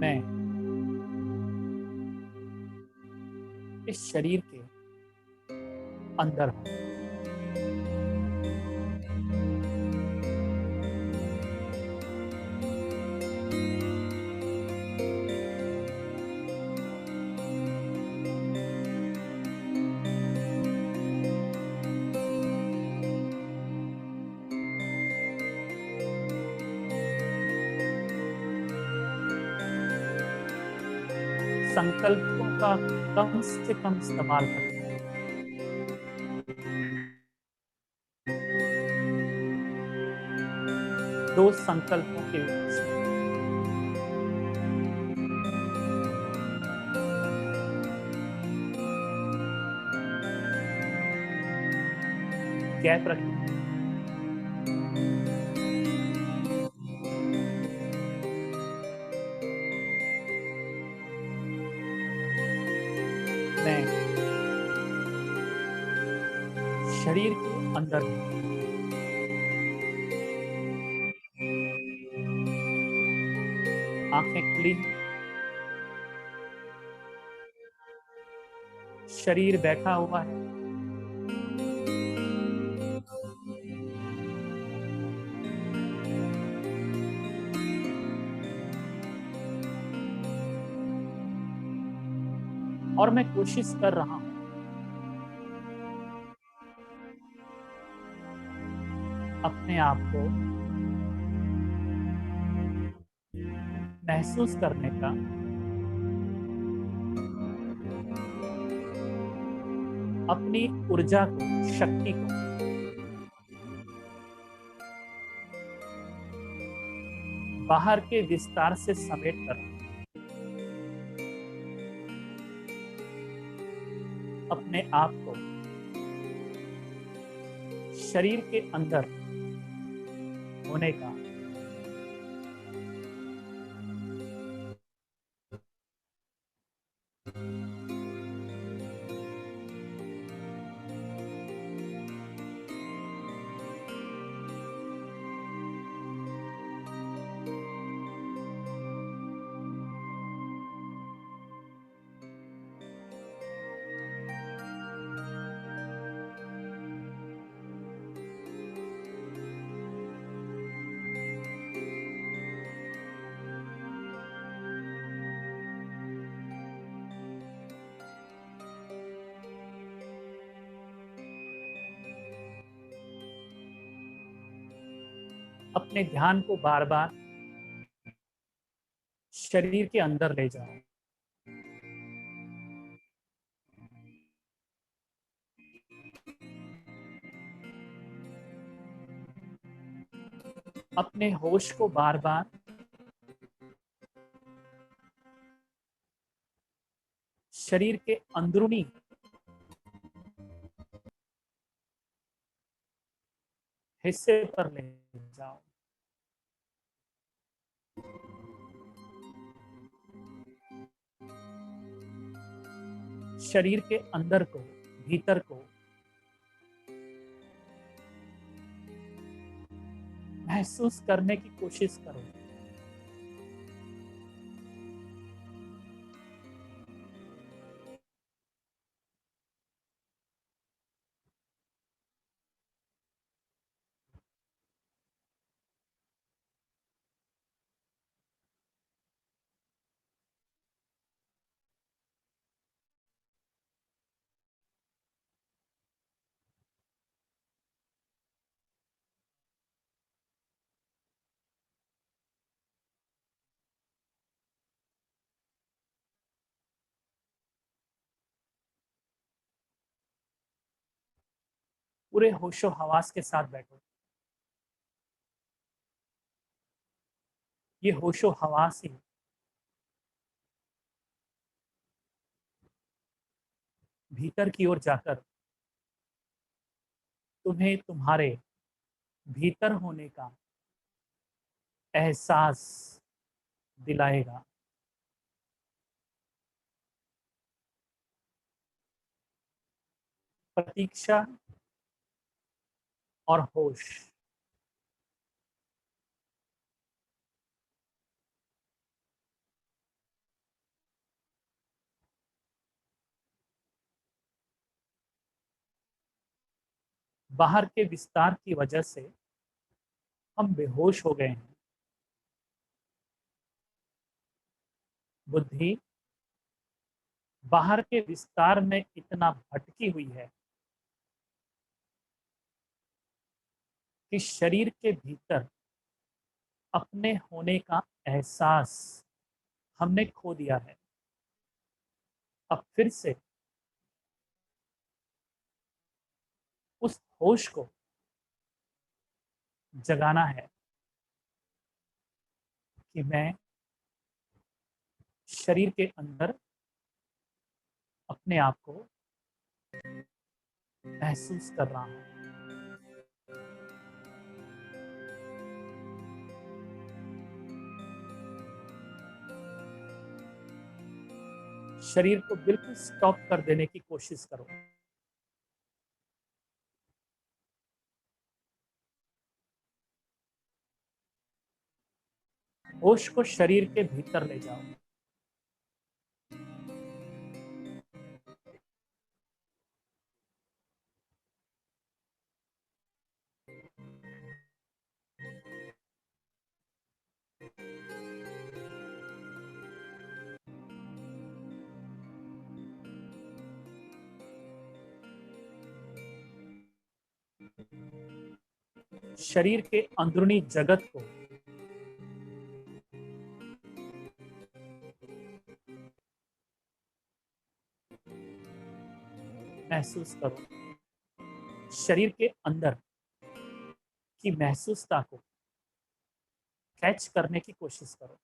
मैं इस शरीर के अंदर हूं। संकल्पों का कम से कम इस्तेमाल करें। दो संकल्पों के बीच गैप रखें। मैं शरीर के अंदर हूं। आंखें खुली हैं। शरीर बैठा हुआ है, और मैं कोशिश कर रहा हूं अपने आप को महसूस करने का, अपनी ऊर्जा को, शक्ति को बाहर के विस्तार से समेट कर अपने आप को शरीर के अंदर होने का अपने ध्यान को बार बार शरीर के अंदर ले जाओ। अपने होश को बार बार शरीर के अंदरूनी हिस्से पर ले जाओ। शरीर के अंदर को, भीतर को महसूस करने की कोशिश करो। पूरे होशो हवास के साथ बैठो। ये होशो हवास ही भीतर की ओर जाकर तुम्हें तुम्हारे भीतर होने का एहसास दिलाएगा। प्रतीक्षा और होश बाहर के विस्तार की वजह से हम बेहोश हो गए हैं। बुद्धि बाहर के विस्तार में इतना भटकी हुई है कि शरीर के भीतर अपने होने का एहसास हमने खो दिया है। अब फिर से उस होश को जगाना है कि मैं शरीर के अंदर अपने आप को महसूस कर रहा हूं। शरीर को बिल्कुल स्टॉप कर देने की कोशिश करो। होश को शरीर के भीतर ले जाओ। शरीर के अंदरूनी जगत को महसूस करो, शरीर के अंदर की महसूसता को कैच करने की कोशिश करो।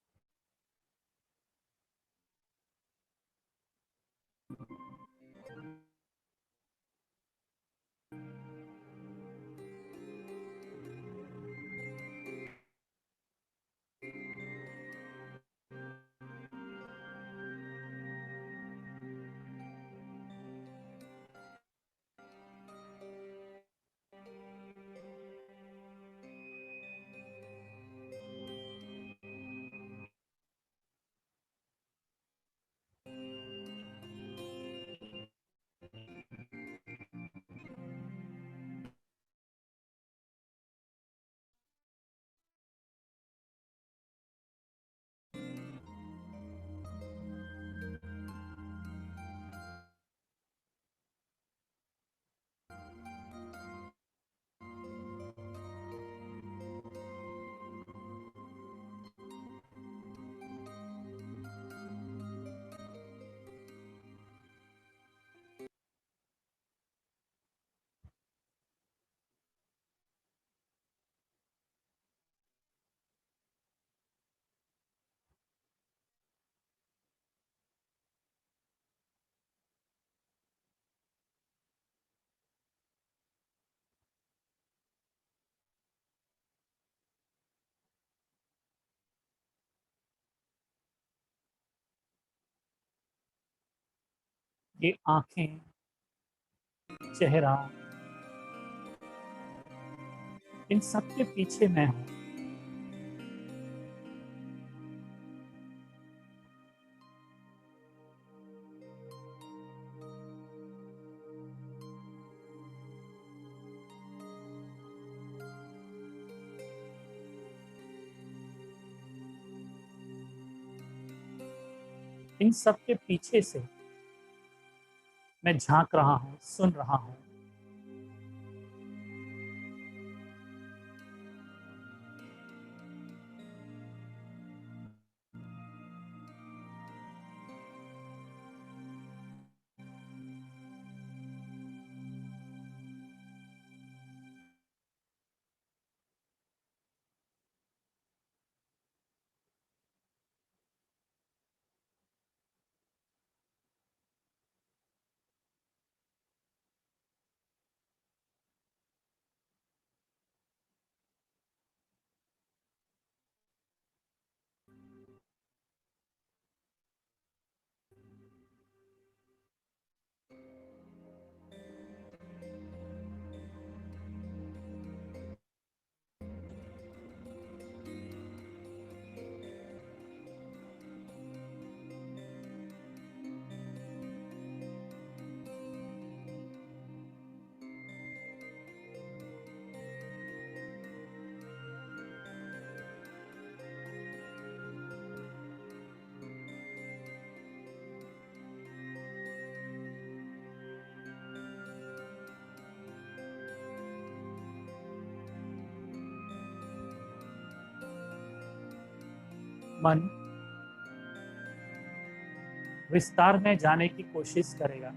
ये आंखें, चेहरा, इन सब के पीछे मैं हूं। इन सब के पीछे से मैं झांक रहा हूं, सुन रहा हूं। मन विस्तार में जाने की कोशिश करेगा।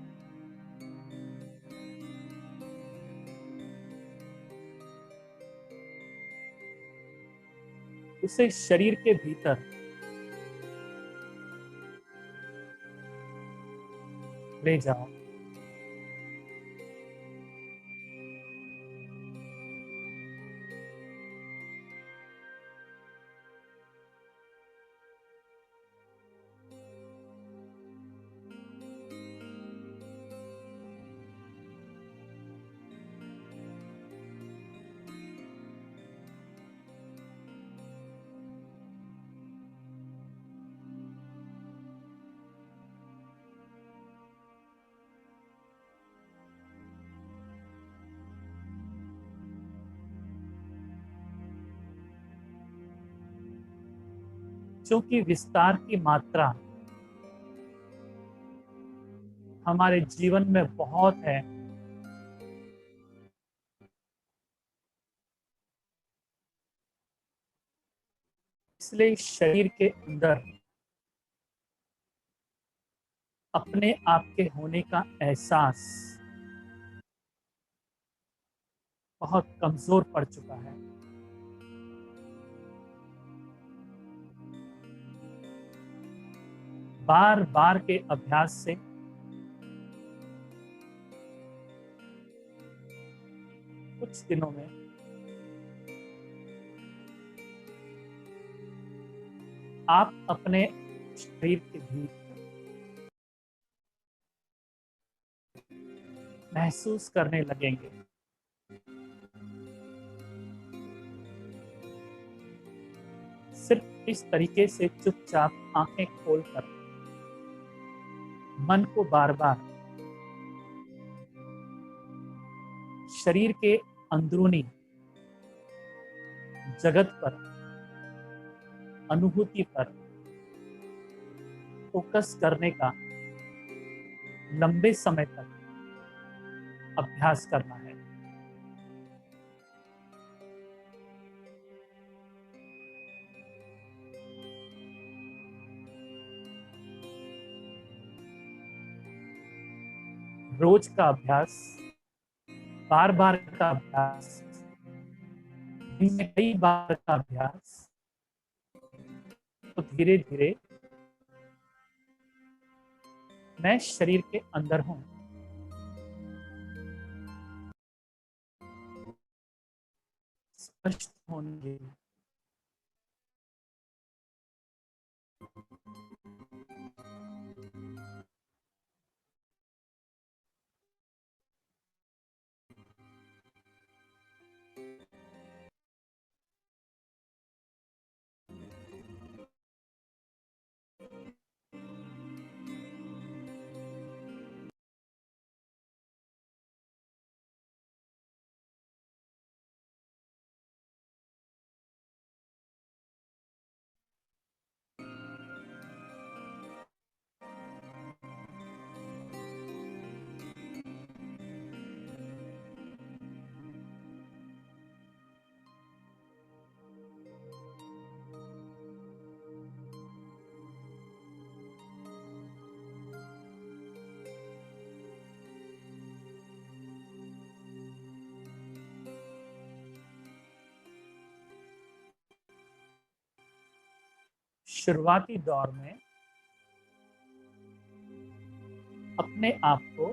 उसे शरीर के भीतर ले जाओ। क्योंकि विस्तार की मात्रा हमारे जीवन में बहुत है, इसलिए शरीर के अंदर अपने आप के होने का एहसास बहुत कमजोर पड़ चुका है। बार बार के अभ्यास से कुछ दिनों में आप अपने शरीर के भीतर महसूस करने लगेंगे सिर्फ इस तरीके से चुपचाप आंखें खोलकर मन को बार बार शरीर के अंदरूनी जगत पर, अनुभूति पर फोकस करने का लंबे समय तक अभ्यास करना है। रोज का अभ्यास, बार बार का अभ्यास, दिन में कई बार का अभ्यास, तो धीरे धीरे मैं शरीर के अंदर हूं, स्पष्ट होंगे। शुरुआती दौर में अपने आप को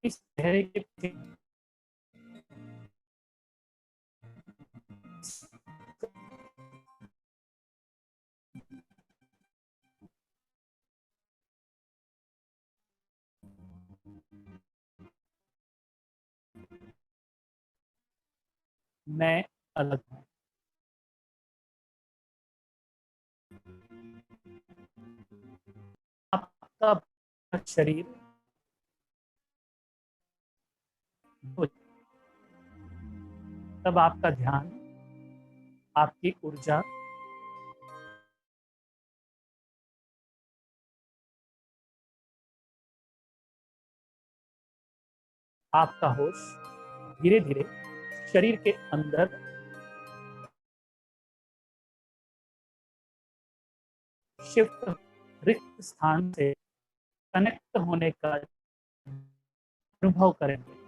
इस चेहरे के पीछे मैं अलग हूं। आपका शरीर तब आपका ध्यान, आपकी ऊर्जा, आपका होश धीरे धीरे शरीर के अंदर शिफ्ट, रिक्त स्थान से कनेक्ट होने का अनुभव करेंगे।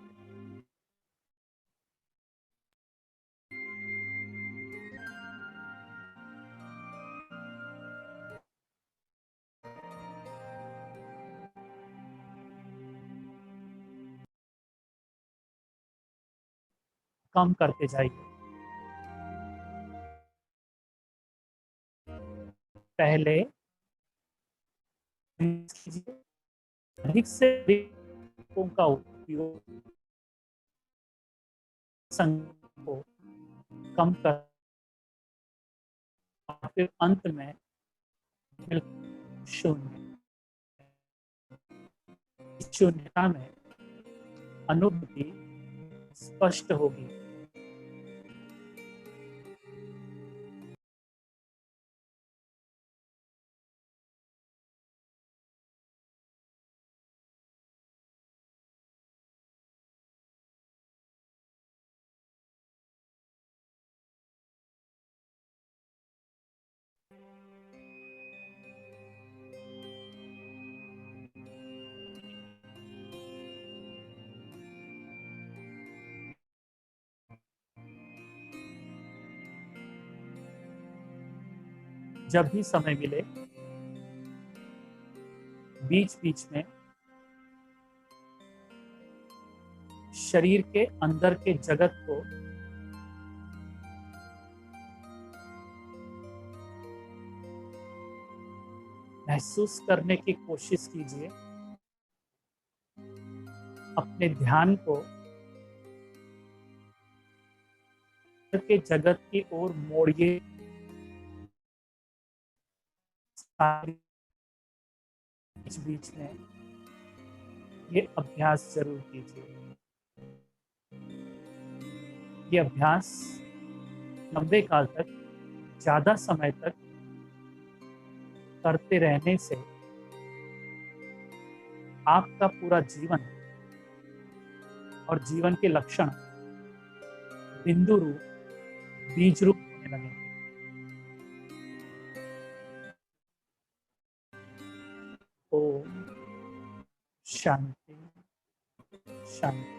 कम करते जाइए। पहले अधिक से अधिक का उपयोग संग को कम कर, और फिर अंत में शून्य। शून्यता में अनुभूति स्पष्ट होगी। जब भी समय मिले बीच बीच में शरीर के अंदर के जगत को महसूस करने की कोशिश कीजिए। अपने ध्यान को के जगत की ओर मोड़िए। बीच बीच में ये अभ्यास जरूर कीजिए। ये अभ्यास लंबे काल तक, ज्यादा समय तक करते रहने से आपका पूरा जीवन और जीवन के लक्षण बिंदु रूप, बीज रूप होने लगेंगे। ओम शांति शांति।